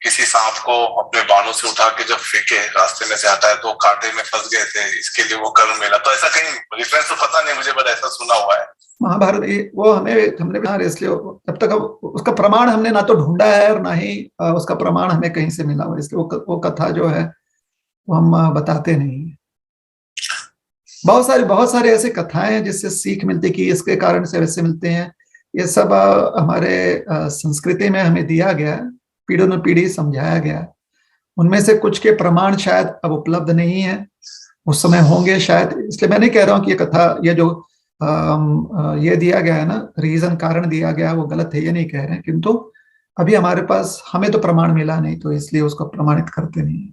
किसी सांप को अपने बाणों से उठा के जब फेंके, रास्ते में से आता है तो कांटे में फंस गए थे, इसके लिए वो कर्म मिला। तो ऐसा कहीं रेफरेंस तो पता नहीं मुझे, बट ऐसा सुना हुआ है महाभारत। वो हमने भी, इसलिए जब तक उसका प्रमाण हमने ना तो ढूंढा है और ना ही उसका प्रमाण हमें कहीं से मिला हुआ, इसलिए वो कथा जो है वो हम बताते नहीं है। बहुत सारे ऐसे कथाएं हैं जिससे सीख मिलती है कि इसके कारण से वैसे मिलते हैं। ये सब हमारे संस्कृति में हमें दिया गया, पीढ़ी न पीढ़ी समझाया गया। उनमें से कुछ के प्रमाण शायद अब उपलब्ध नहीं है, उस समय होंगे शायद। इसलिए मैं नहीं कह रहा हूँ कि ये कथा, ये जो ये दिया गया है ना, रीजन, कारण दिया गया, वो गलत है, ये नहीं कह रहे हैं, किंतु अभी हमारे पास, हमें तो प्रमाण मिला नहीं, तो इसलिए उसको प्रमाणित करते नहीं।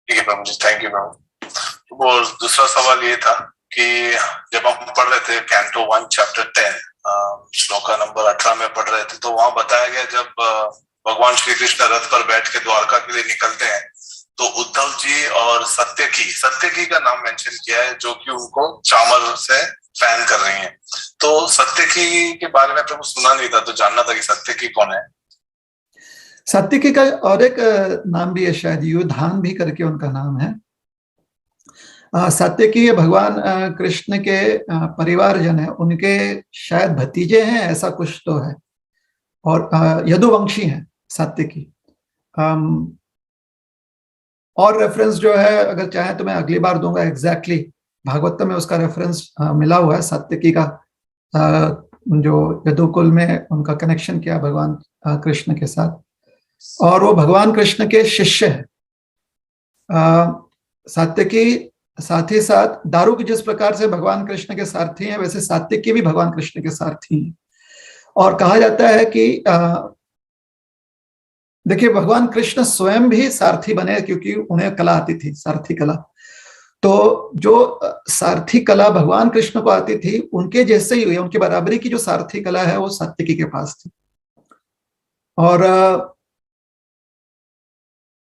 ठीक है प्रभु जी, थैंक यू प्रभु। और दूसरा सवाल ये था कि जब हम पढ़ रहे थे कैंटो 1 चैप्टर 10 श्लोका नंबर 18 में पढ़ रहे थे, तो वहां बताया गया जब भगवान श्री कृष्ण रथ पर बैठ के द्वारका के लिए निकलते हैं तो उद्धव जी और सत्यकी का नाम मेंशन किया है, जो कि उनको चामर से फैन कर रही हैं। तो सत्यकी के बारे में प्रभु सुना नहीं था, तो जानना था कि सत्यकी कौन है। सत्यकी का और एक नाम भी है शायद, युधान भी करके उनका नाम है। सत्यकी भगवान कृष्ण के परिवारजन है, उनके शायद भतीजे हैं, ऐसा कुछ तो है, और यदुवंशी हैं सत्यकी। और रेफरेंस जो है, अगर चाहे तो मैं अगली बार दूंगा, एग्जैक्टली भागवत में उसका रेफरेंस मिला हुआ है, सत्यकी का जो यदुकुल में उनका कनेक्शन किया भगवान कृष्ण के साथ, और वो भगवान कृष्ण के शिष्य है। सत्यकी साथ ही साथ दारुक जिस प्रकार से भगवान कृष्ण के सारथी हैं, वैसे सात्यकी भी भगवान कृष्ण के सारथी हैं। और कहा जाता है कि देखिए, भगवान कृष्ण स्वयं भी सारथी बने, क्योंकि उन्हें कला आती थी, सारथी कला। तो जो सारथी कला भगवान कृष्ण को आती थी, उनके जैसे ही हुई, उनकी बराबरी की जो सारथी कला है वो सात्यकी के पास थी। और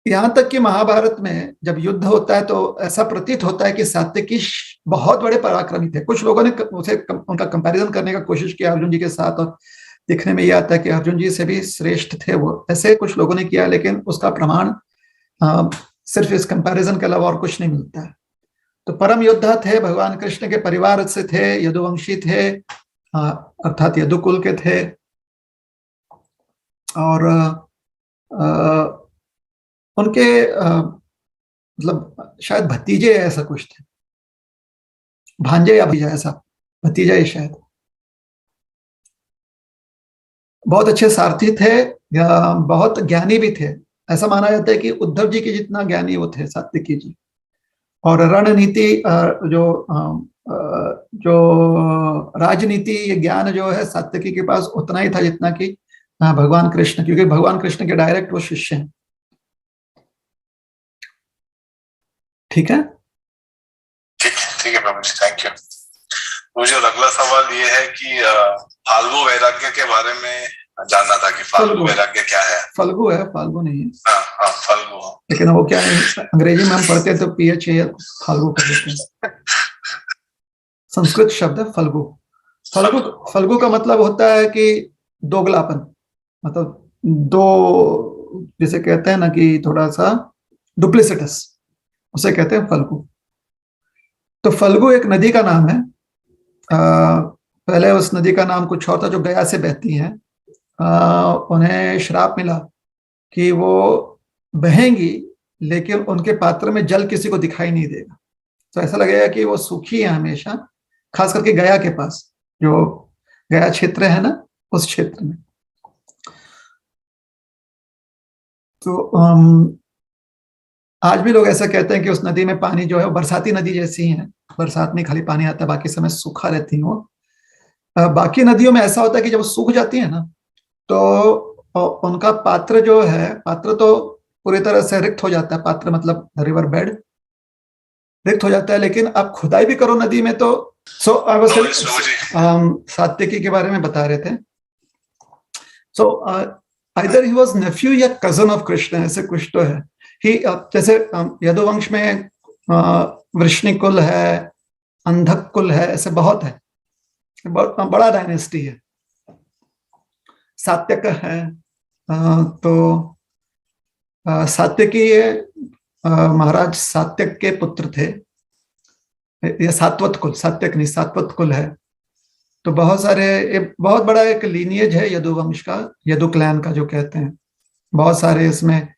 यहां तक कि महाभारत में जब युद्ध होता है तो ऐसा प्रतीत होता है कि सात्यकी बहुत बड़े पराक्रमी थे। कुछ लोगों ने उसे उनका कंपैरिजन करने का कोशिश किया अर्जुन जी के साथ, और दिखने में यह आता है कि अर्जुन जी से भी श्रेष्ठ थे वो, ऐसे कुछ लोगों ने किया, लेकिन उसका प्रमाण सिर्फ इस कंपैरिजन के अलावा और कुछ नहीं मिलता है। तो परम योद्धा थे, भगवान कृष्ण के परिवार से थे, यदुवंशी थे, अर्थात यदुकुल के थे, और उनके मतलब शायद भतीजे ऐसा कुछ थे, भांजे या भतीजा, ऐसा भतीजा ही शायद। बहुत अच्छे सारथी थे, बहुत ज्ञानी भी थे। ऐसा माना जाता है कि उद्धव जी के जितना ज्ञानी वो थे सात्विकी जी। और रणनीति जो राजनीति, ये ज्ञान जो है सात्विकी के पास उतना ही था जितना कि भगवान कृष्ण, क्योंकि भगवान कृष्ण के डायरेक्ट वो शिष्य हैं। ठीक है, ठीक है प्रभु जी, थैंक यू। मुझे अगला सवाल ये है कि फाल्गु वैराग्य के बारे में जानना था कि फाल्गु वैराग्य क्या है। फल्गु है, फाल्गु नहीं है। हाँ फाल्गु, लेकिन वो क्या है, अंग्रेजी में हम पढ़ते हैं तो PH फाल्गु कर देते हैं। संस्कृत शब्द है फल्गु। फल्गु का मतलब होता है कि दोगलापन, मतलब दो, जिसे कहते हैं ना कि थोड़ा सा डुप्लिसिटस, उसे कहते हैं फल्गु। तो फल्गु एक नदी का नाम है। पहले उस नदी का नाम कुछ और था, जो गया से बहती है। उन्हें श्राप मिला कि वो बहेंगी, लेकिन उनके पात्र में जल किसी को दिखाई नहीं देगा। तो ऐसा लगेगा कि वो सूखी है हमेशा, खास करके गया के पास, जो गया क्षेत्र है ना, उस क्षेत्र में। तो आज भी लोग ऐसा कहते हैं कि उस नदी में पानी जो है वो बरसाती नदी जैसी है, बरसात में खाली पानी आता है, बाकी समय सूखा रहती है वो। बाकी नदियों में ऐसा होता है कि जब सूख जाती है ना, तो उनका पात्र जो है, पात्र तो पूरी तरह से रिक्त हो जाता है, पात्र मतलब रिवर बेड रिक्त हो जाता है, लेकिन आप खुदाई भी करो नदी में तो सात्विकी के बारे में बता रहे थे। So either he was nephew या कजन ऑफ कृष्ण, ऐसे कुछ तो है। जैसे यदुवंश में वृष्णि कुल है, अंधक कुल है, ऐसे बहुत है, बहुत बड़ा डायनेस्टी है। सात्यक है, तो सात्यकी महाराज सात्यक के पुत्र थे। ये सात्वत कुल, सात्यक नहीं, सात्वत कुल है। तो बहुत सारे, बहुत बड़ा एक लीनिएज है यदुवंश का, यदु क्लैन का जो कहते हैं। बहुत सारे इसमें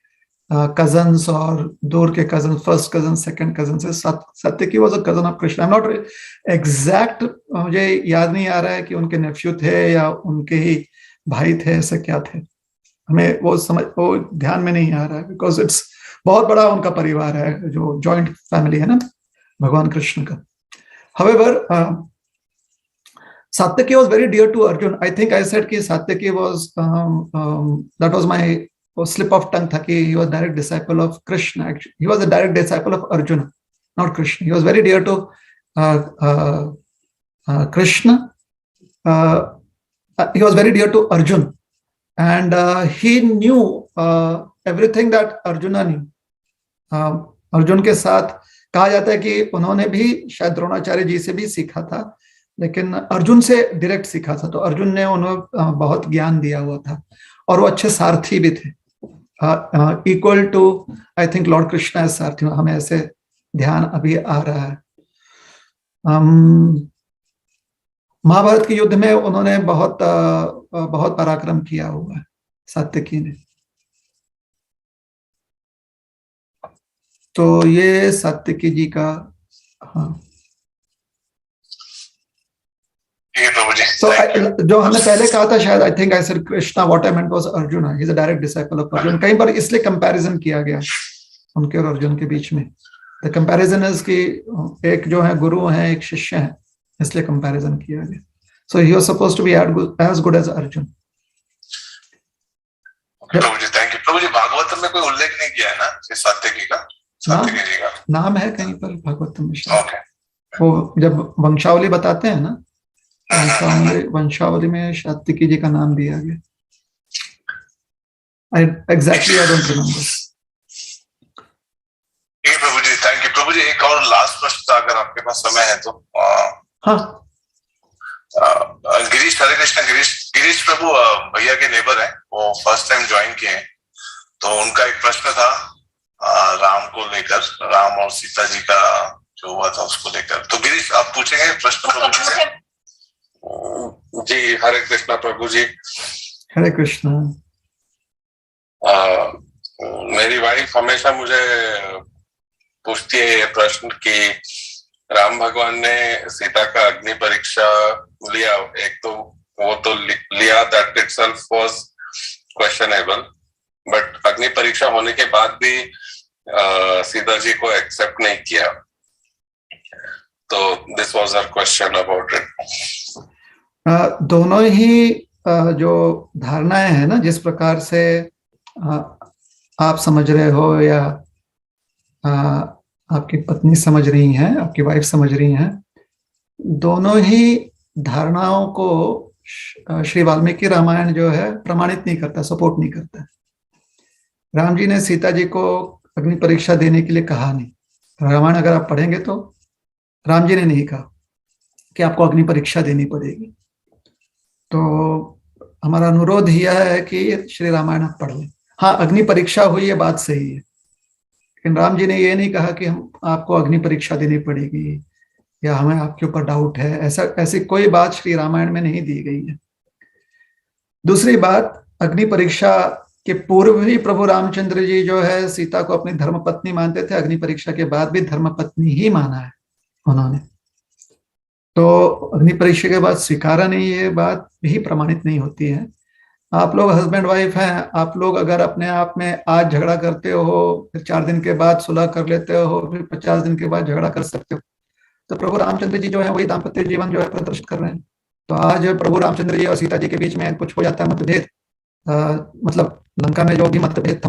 कजन्स और दूर के cousin, first cousin, second cousin से। Satyaki was a cousin of Krishna. I am not exact, मुझे याद नहीं आ रहा है कि उनके नेफ्यू थे या उनके ही भाई थे, ऐसे क्या थे, हमें वो ध्यान में नहीं आ रहा है, बिकॉज इट्स बहुत बड़ा उनका परिवार है, जो जॉइंट फैमिली है ना भगवान कृष्ण का। However Satyaki was very dear to Arjun. I think I said कि Satyaki was that was my slip of tongue था कि he was direct disciple of Krishna. Actually, he was a direct disciple of Arjuna, not Krishna. He was very dear to Krishna. He was very dear to Arjun, and he knew everything that Arjuna knew. Arjun के साथ कहा जाता है कि उन्होंने भी शायद द्रोणाचार्य जी से भी सीखा था, लेकिन अर्जुन से डायरेक्ट सीखा था। तो अर्जुन ने उन्हें बहुत ज्ञान दिया हुआ था, और वो अच्छे सारथी भी थे, equal to I think lord Krishna as सारथी। हमें ऐसे ध्यान अभी आ रहा है। महाभारत के युद्ध में उन्होंने बहुत पराक्रम किया हुआ है सात्यकी ने। तो ये सात्यकी जी का, हाँ। So, जो हमने पहले कहा था, शायद I think I said Krishna, what I meant was Arjun, he is a direct disciple of Arjun. कहीं पर इसलिए कंपैरिजन किया गया उनके और अर्जुन के बीच में। द कंपैरिजन इज कि एक जो है गुरु है, एक शिष्य है, इसलिए कंपैरिजन किया गया। So he was supposed to be as good as Arjun. प्रभु जी थैंक यू। प्रभु जी भागवत में कोई उल्लेख नहीं किया है ना सात्यकी का? सात्यकी जी का नाम है कहीं पर भागवत में शायद। वो जब वंशावली बताते हैं ना, वंशावली में सात्यकी जी का नाम दिया गया। Exactly I don't remember. प्रभु जी थैंक यू। प्रभु जी प्रभु जी एक और लास्ट प्रश्न था, अगर आपके पास समय है तो। हाँ, गिरीश, हरे कृष्णा। गिरीश प्रभु भैया के नेबर हैं, वो फर्स्ट टाइम ज्वाइन किए हैं, तो उनका एक प्रश्न था राम को लेकर, राम और सीता जी का जो हुआ था उसको लेकर। तो गिरीश आप पूछेंगे प्रश्न प्रभु जी से? जी, हरे कृष्णा प्रभु जी। हरे कृष्णा। मेरी वाइफ हमेशा मुझे पूछती है ये प्रश्न कि राम भगवान ने सीता का अग्नि परीक्षा लिया, एक तो वो तो लिया, that itself was questionable, but अग्नि परीक्षा होने के बाद भी सीता जी को एक्सेप्ट नहीं किया। तो this was our question about it. दोनों ही जो धारणाएं हैं ना, जिस प्रकार से आप समझ रहे हो या आपकी पत्नी समझ रही हैं, आपकी वाइफ समझ रही हैं, दोनों ही धारणाओं को श्री वाल्मीकि रामायण जो है प्रमाणित नहीं करता, सपोर्ट नहीं करता। राम जी ने सीता जी को अग्नि परीक्षा देने के लिए कहा नहीं। रामायण अगर आप पढ़ेंगे तो राम जी ने नहीं कहा कि आपको अग्नि परीक्षा देनी पड़ेगी। तो हमारा अनुरोध यह है कि श्री रामायण आप पढ़ लें। हाँ, अग्नि परीक्षा हुई, ये बात सही है, लेकिन राम जी ने ये नहीं कहा कि हम आपको अग्नि परीक्षा देनी पड़ेगी या हमें आपके ऊपर डाउट है। ऐसी कोई बात श्री रामायण में नहीं दी गई है। दूसरी बात, अग्नि परीक्षा के पूर्व भी प्रभु रामचंद्र जी जो है सीता को अपनी धर्मपत्नी मानते थे, अग्नि परीक्षा के बाद भी धर्मपत्नी ही माना है उन्होंने। तो अग्नि परीक्षा के बाद स्वीकारा नहीं, ये बात भी प्रमाणित नहीं होती है। आप लोग हस्बैंड वाइफ हैं, आप लोग अगर अपने आप में आज झगड़ा करते हो, फिर 4 दिन के बाद सुलह कर लेते हो, फिर 50 दिन के बाद झगड़ा कर सकते हो, तो प्रभु रामचंद्र जी जो है वही दाम्पत्य जीवन जो है प्रदर्शित कर रहे हैं। तो आज प्रभु रामचंद्र जी और सीता जी के बीच में कुछ हो जाता है मतभेद, मतलब लंका में जो भी मतभेद था,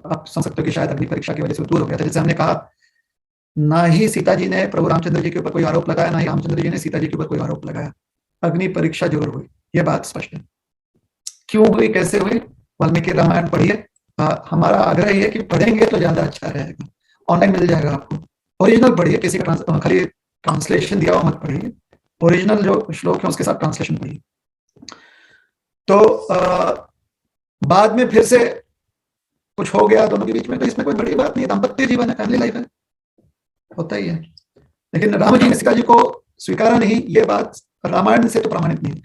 आप समझ सकते हो कि शायद अग्नि परीक्षा की वजह से दूर हो गया था। जैसे हमने कहा, ना ही सीता जी ने प्रभु रामचंद्र जी के ऊपर कोई आरोप लगाया, ना ही रामचंद्र जी ने सीता जी के ऊपर कोई आरोप लगाया। अग्नि परीक्षा जरूर हुई, ये बात स्पष्ट है। क्यों हुई, कैसे हुई, वाल्मीकि रामायण पढ़िए। हमारा आग्रह ये है कि पढ़ेंगे तो ज्यादा अच्छा रहेगा, ऑनलाइन मिल जाएगा आपको। ओरिजिनल पढ़िए, किसी का खाली ट्रांसलेशन दिया हुआ मत पढ़िए, ओरिजिनल जो श्लोक है उसके साथ ट्रांसलेशन पढ़िए। तो बाद में फिर से कुछ हो गया दोनों के बीच में, तो इसमें कोई बड़ी बात नहीं है, दाम्पत्य जीवन है, फैमिली लाइफ है, होता ही है। लेकिन राम जी ने सीता जी को स्वीकारा नहीं, ये बात रामायण से तो प्रमाणित नहीं।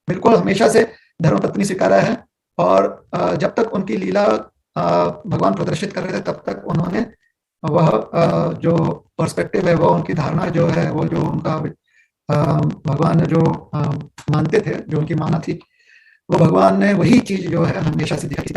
बिल्कुल हमेशा से धर्मपत्नी स्वीकारा है, और जब तक उनकी लीला भगवान प्रदर्शित कर रहे थे तब तक उन्होंने वह जो पर्सपेक्टिव है, वो उनकी धारणा जो है, वो जो उनका भगवान जो मानते थे, जो उनकी माना थी, वो भगवान ने वही चीज जो है हमेशा से दिखाई थी।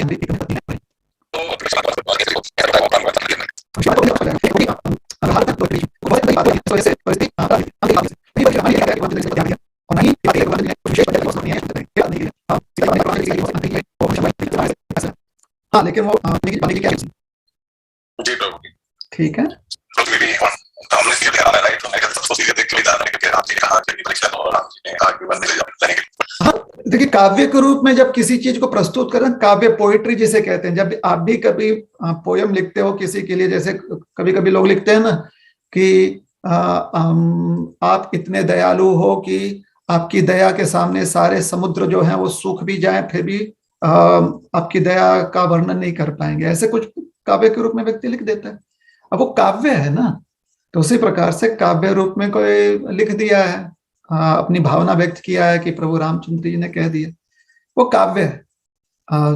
हाँ, लेकिन वो ठीक है। देखिए, काव्य के रूप में जब किसी चीज को प्रस्तुत करें, काव्य पोइट्री जिसे कहते हैं, जब आप भी कभी पोयम लिखते हो किसी के लिए, जैसे कभी कभी लोग लिखते हैं ना कि आप इतने दयालु हो कि आपकी दया के सामने सारे समुद्र जो हैं वो सूख भी जाएं, फिर भी आपकी दया का वर्णन नहीं कर पाएंगे, ऐसे कुछ काव्य के रूप में व्यक्ति लिख देता है। अब वो काव्य है ना, तो उसी प्रकार से काव्य रूप में कोई लिख दिया है, अपनी भावना व्यक्त किया है कि प्रभु रामचंद्र जी ने कह दिया, वो काव्य है।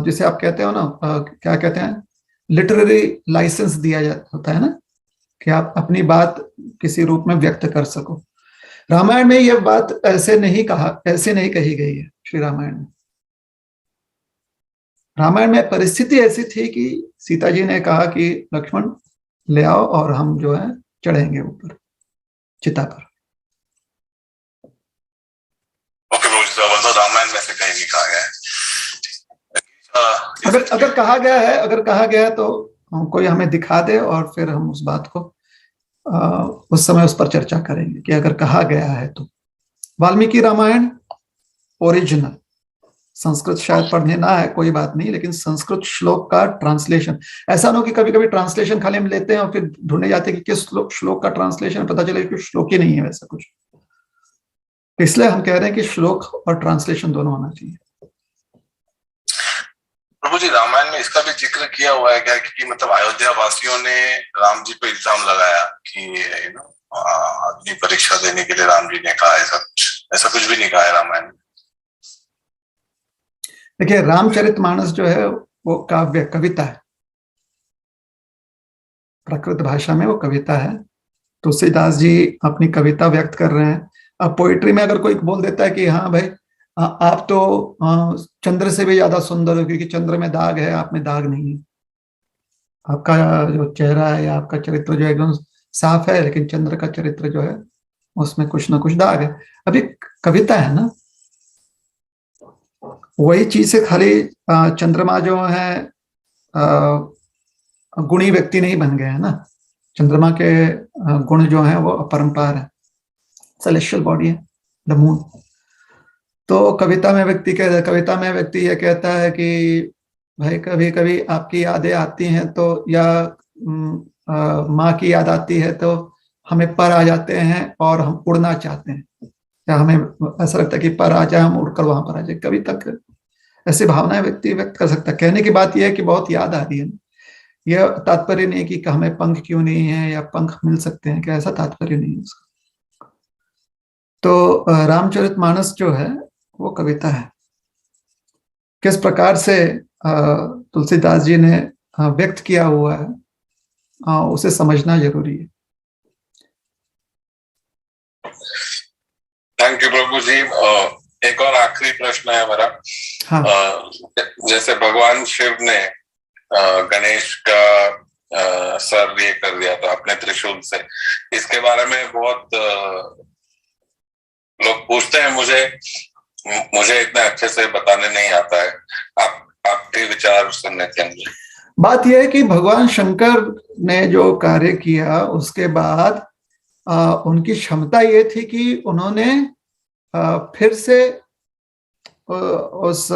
जिसे आप कहते हो ना, क्या कहते हैं, लिटरेरी लाइसेंस दिया जाता होता है ना, कि आप अपनी बात किसी रूप में व्यक्त कर सको। रामायण में यह बात ऐसे नहीं कही गई है। श्री रामायण में परिस्थिति ऐसी थी कि सीता जी ने कहा कि लक्ष्मण ले आओ और हम जो है चढ़ेंगे ऊपर चिता पर। रामायण में से कहीं नहीं कहा गया है। अगर कहा गया है तो कोई हमें दिखा दे, और फिर हम उस बात को उस समय उस पर चर्चा करेंगे कि अगर कहा गया है तो। वाल्मीकि रामायण ओरिजिनल संस्कृत शायद पढ़ने ना है, कोई बात नहीं, लेकिन संस्कृत श्लोक का ट्रांसलेशन, ऐसा ना हो कि कभी कभी ट्रांसलेशन खाली हम लेते हैं और फिर ढूंढने जाते हैं कि किस श्लोक का ट्रांसलेशन, पता चले कि श्लोक ही नहीं है वैसा कुछ। इसलिए हम कह रहे हैं कि श्लोक और ट्रांसलेशन दोनों होना चाहिए। प्रभु जी, रामायण में इसका भी जिक्र किया हुआ है क्या कि मतलब अयोध्या वासियों ने राम जी पे इल्जाम लगाया कि अग्नि परीक्षा देने के लिए राम जी ने कहा, ऐसा कुछ भी नहीं कहा है रामायण में? देखिए, रामचरितमानस जो है वो काव्य कविता है, प्राकृत भाषा में वो कविता है। तुलसीदास जी अपनी कविता व्यक्त कर रहे हैं। अब पोइट्री में अगर कोई बोल देता है कि हाँ भाई आप तो चंद्र से भी ज्यादा सुंदर हो क्योंकि चंद्र में दाग है, आप में दाग नहीं है, आपका जो चेहरा है या आपका चरित्र जो एकदम साफ है, लेकिन चंद्र का चरित्र जो है उसमें कुछ ना कुछ दाग है। अभी कविता है ना, वही चीज से खाली चंद्रमा जो है गुणी व्यक्ति नहीं बन गए हैं ना, चंद्रमा के गुण जो है वो अपरंपार है, सेलेस्टियल बॉडी है, द मून। तो कविता में व्यक्ति ये कहता है कि भाई कभी कभी आपकी यादें आती हैं तो, या माँ की याद आती है तो हमें पर आ जाते हैं और हम उड़ना चाहते हैं, या हमें ऐसा लगता है कि पर आ जाए, हम उड़कर वहां पर आ जाए। कभी तक ऐसी भावनाएं व्यक्ति व्यक्त कर सकता है। कहने की बात यह है कि बहुत याद आ रही है, यह तात्पर्य नहीं कि हमें पंख क्यों नहीं है या पंख मिल सकते हैं, क्या ऐसा तात्पर्य नहीं है उसका। तो रामचरितमानस जो है वो कविता है। किस प्रकार से तुलसीदास जी ने व्यक्त किया हुआ है उसे समझना जरूरी है। थैंक यू प्रभु जी। एक और आखिरी प्रश्न है मेरा। हाँ। जैसे भगवान शिव ने गणेश का सर ये कर दिया था अपने त्रिशूल से, इसके बारे में बहुत लोग पूछते हैं, मुझे इतना अच्छे से बताने नहीं आता है। आपके विचार सुनने चाहिए। बात यह है कि भगवान शंकर ने जो कार्य किया उसके बाद उनकी क्षमता ये थी कि उन्होंने फिर से उस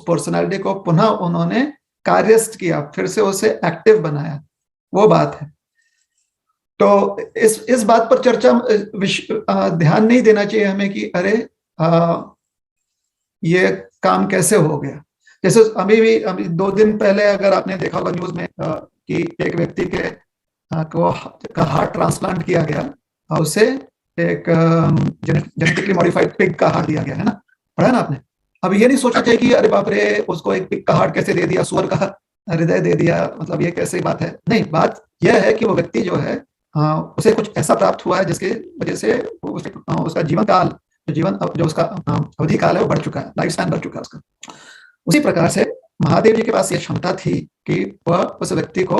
पर्सनालिटी को पुनः उन्होंने कार्यस्थ किया, फिर से उसे एक्टिव बनाया, वो बात है। तो इस बात पर चर्चा ध्यान नहीं देना चाहिए हमें कि अरे ये काम कैसे हो गया। जैसे अभी 2 दिन पहले अगर आपने देखा होगा न्यूज में कि एक व्यक्ति का हार्ट ट्रांसप्लांट किया गया और उसे एक जेनेटिकली मॉडिफाइड पिग का हार्ट दिया गया है ना, पढ़ा ना आपने। अब ये नहीं सोचना चाहिए कि अरे बाप रे उसको एक पिग का हार्ट कैसे दे दिया, सुअर का हृदय दे दिया, मतलब ये कैसे बात है। नहीं, बात यह है कि वो व्यक्ति जो है उसे कुछ ऐसा प्राप्त हुआ है जिसके वजह से उसका जीवन काल जो उसका अवधि काल है वो बढ़ चुका है, लाइफ स्पैन बढ़ चुका है उसका। उसी प्रकार से महादेव जी के पास ये क्षमता थी कि वह उस व्यक्ति को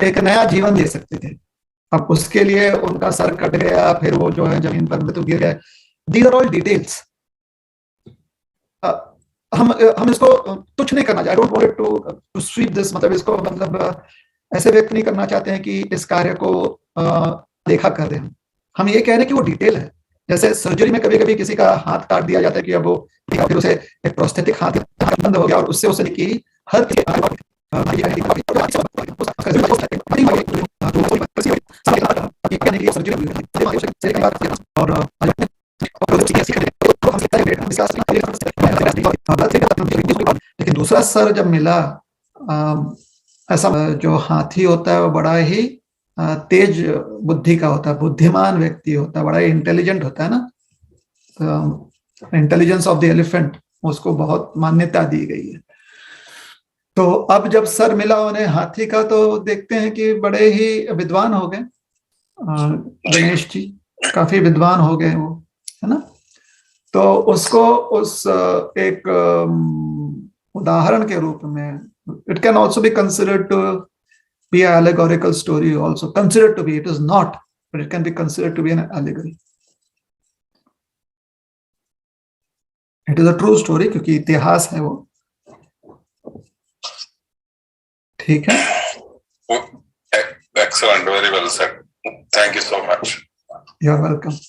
एक नया जीवन दे सकते थे। अब उसके लिए उनका सर कट गया, फिर वो जो है जमीन पर तो गिर गए। These are all details. हम इसको तुच्छ नहीं करना चाहिए। I don't want to sweep this, मतलब इसको मतलब ऐसे व्यक्त नहीं करना चाहते हैं कि इस कार्य को देखा कर दें। हम ये कह रहे हैं कि वो डिटेल है। जैसे सर्जरी में कभी कभी किसी का हाथ काट दिया जाता है कि अब वो फिर उसे एक प्रोस्थेटिक हाथ बंद हो गया और उससे उसे की हर लेकिन दूसरा सर जब मिला, ऐसा जो हाथी होता है वो बड़ा ही तेज बुद्धि का होता है, बुद्धिमान व्यक्ति होता है, बड़ा ही इंटेलिजेंट होता है ना। इंटेलिजेंस ऑफ द एलिफेंट, उसको बहुत मान्यता दी गई है। तो अब जब सर मिला उन्हें हाथी का, तो देखते हैं कि बड़े ही विद्वान हो गए गणेश जी, काफी विद्वान हो गए वो, है ना। तो उसको उस एक उदाहरण के रूप में, it can also be considered to be an allegorical story, also considered to be, it is not, but it can be considered to be an allegory. It is a true story क्योंकि इतिहास है वो। ठीक है। Excellent, very well said. Thank you so much. You're welcome.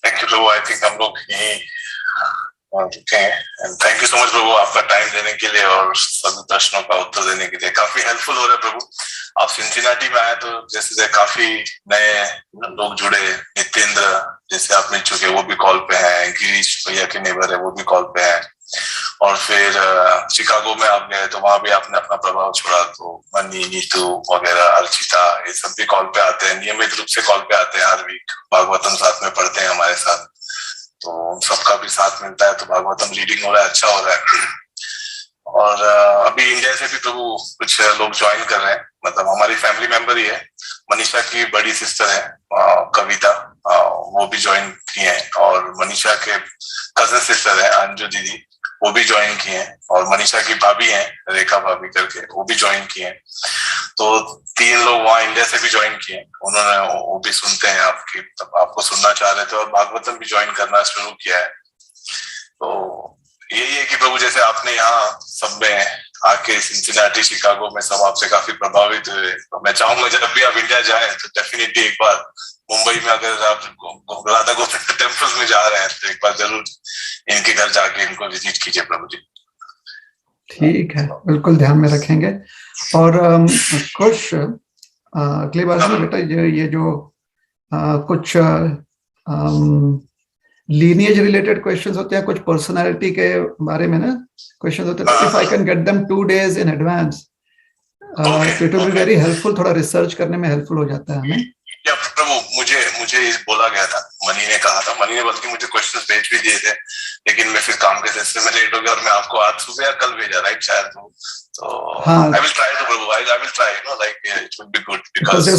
Thank you प्रभु, I think हम लोग यही रुके हैं। And thank you so much प्रभु, आपका टाइम देने के लिए और सभी प्रश्नों का उत्तर देने के लिए। काफी हेल्पफुल हो रहा है प्रभु। आप सिंसिनाटी में आए तो जैसे काफी नए लोग जुड़े, नितेंद्र जैसे आप मिल चुके वो भी कॉल पे हैं, गिरीश भैया के नेबर है वो भी कॉल पे हैं, और फिर शिकागो में आप गए तो वहां भी आपने अपना प्रभाव छोड़ा, तो मनी, नीतू वगैरह, अर्चिता, ये सब भी कॉल पे आते हैं, नियमित रूप से कॉल पे आते हैं, हर वीक भागवतम साथ में पढ़ते हैं हमारे साथ, तो सबका भी साथ मिलता है, तो भागवतम रीडिंग हो रहा है, अच्छा हो रहा है। और अभी इंडिया से भी प्रभु कुछ लोग ज्वाइन कर रहे हैं, मतलब हमारी फैमिली मेंबर ही है, मनीषा की बड़ी सिस्टर है कविता, वो भी ज्वाइन की है, और मनीषा के कजन सिस्टर है अंजू दीदी, वो भी ज्वाइन किए हैं, और मनीषा की भाभी हैं रेखा भाभी करके, वो भी ज्वाइन किए हैं। तो 3 लोग वहाँ इंडिया से भी ज्वाइन किए, उन्होंने वो भी सुनते हैं आपकी, तब आपको सुनना चाह रहे थे, और भागवतम भी ज्वाइन करना शुरू किया है। तो यही है कि प्रभु जैसे आपने यहाँ सब में आके सिंसिनाटी, शिकागो में सब आपसे काफी प्रभावित हुए, तो मैं चाहूंगा जब भी आप इंडिया जाएं तो डेफिनेटली एक बार मुंबई में अगर आप राधा गोविंद टेम्पल में जा रहे हैं तो एक बार जरूर इनके घर जाके इनको विजिट कीजिए प्रभु जी। ठीक है, बिल्कुल ध्यान में रखेंगे। और कुछ अगली बार में बेटा ये जो कुछ लीनिएज रिलेटेड क्वेश्चंस होते हैं, कुछ पर्सनालिटी के बारे में ना क्वेश्चंस होते हैं, if I can get them 2 days in advance, तो it will be very helpful, थोड़ा रिसर्च करने में हेल्पफुल हो जाता है हमें। या प्रभु मुझे बोला गया था, मनी ने कहा था, मनी ने बल्कि मुझे क्वेश्चंस भेज भी दिए थे, लेकिन मैं फिर काम के सिलसिले में लेट हो गया, और मैं आपको आज सुबह या कल भेजा, राइट शायद, तो हाँ, आई विल ट्राई टू प्रभु, I will try, you know, like it would be good because there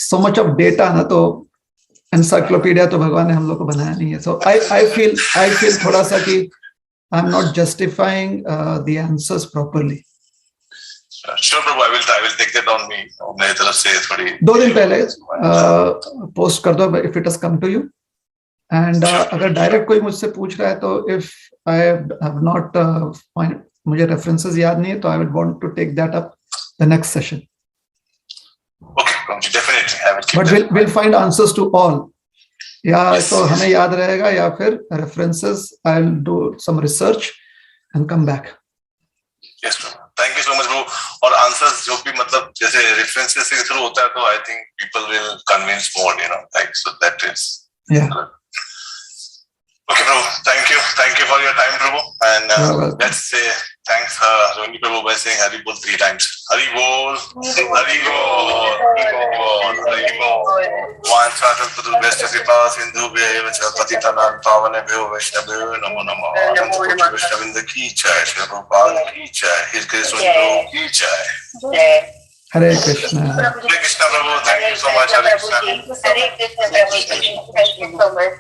so much of data ना, तो एनसाइक्लोपीडिया तो भगवान ने हम लोग को बनाया नहीं है। सो आई फील थोड़ा सा कि I am not justifying the answers properly. Sure प्रभु, I will take that on me, मेरी तरफ से थोड़ी 2 दिन पहले पोस्ट कर दो if it has come to you, and अगर डायरेक्ट कोई मुझसे पूछ रहा है तो इफ आई हैव नॉट मुझे रेफरेंसेस याद नहीं है, तो I would want to take that up the next session. Okay, definitely I will keep but we'll find answers to all, या तो हमें याद रहेगा या फिर references, I will do some research and come back. Yes प्रभु, thank you so much प्रभु। और आंसर्स जो भी मतलब जैसे रेफरेंसेस के थ्रू होता है, तो I think people will convince more, you know, like, so that is okay Prabhu. Thank you for your time Prabhu, and let's say thanks Roni Prabhu by saying Hari Bol 3 times. Hari Bol, Hari Bol, Hari Bol. Vanchatam Padu Vesta Kripa Sindhu Bhyo Patitanam Pavanebhyo Vaishnavyo Namo Namo. Ananta Koti Vaishnavinda ki jai, Shri Prabhupada ki jai, His Grace Prabhu ki jai. Hare Krishna. Hare Krishna Prabhu, thank you so much. Hare Krishna. Hare Krishna Prabhu, thank you so much.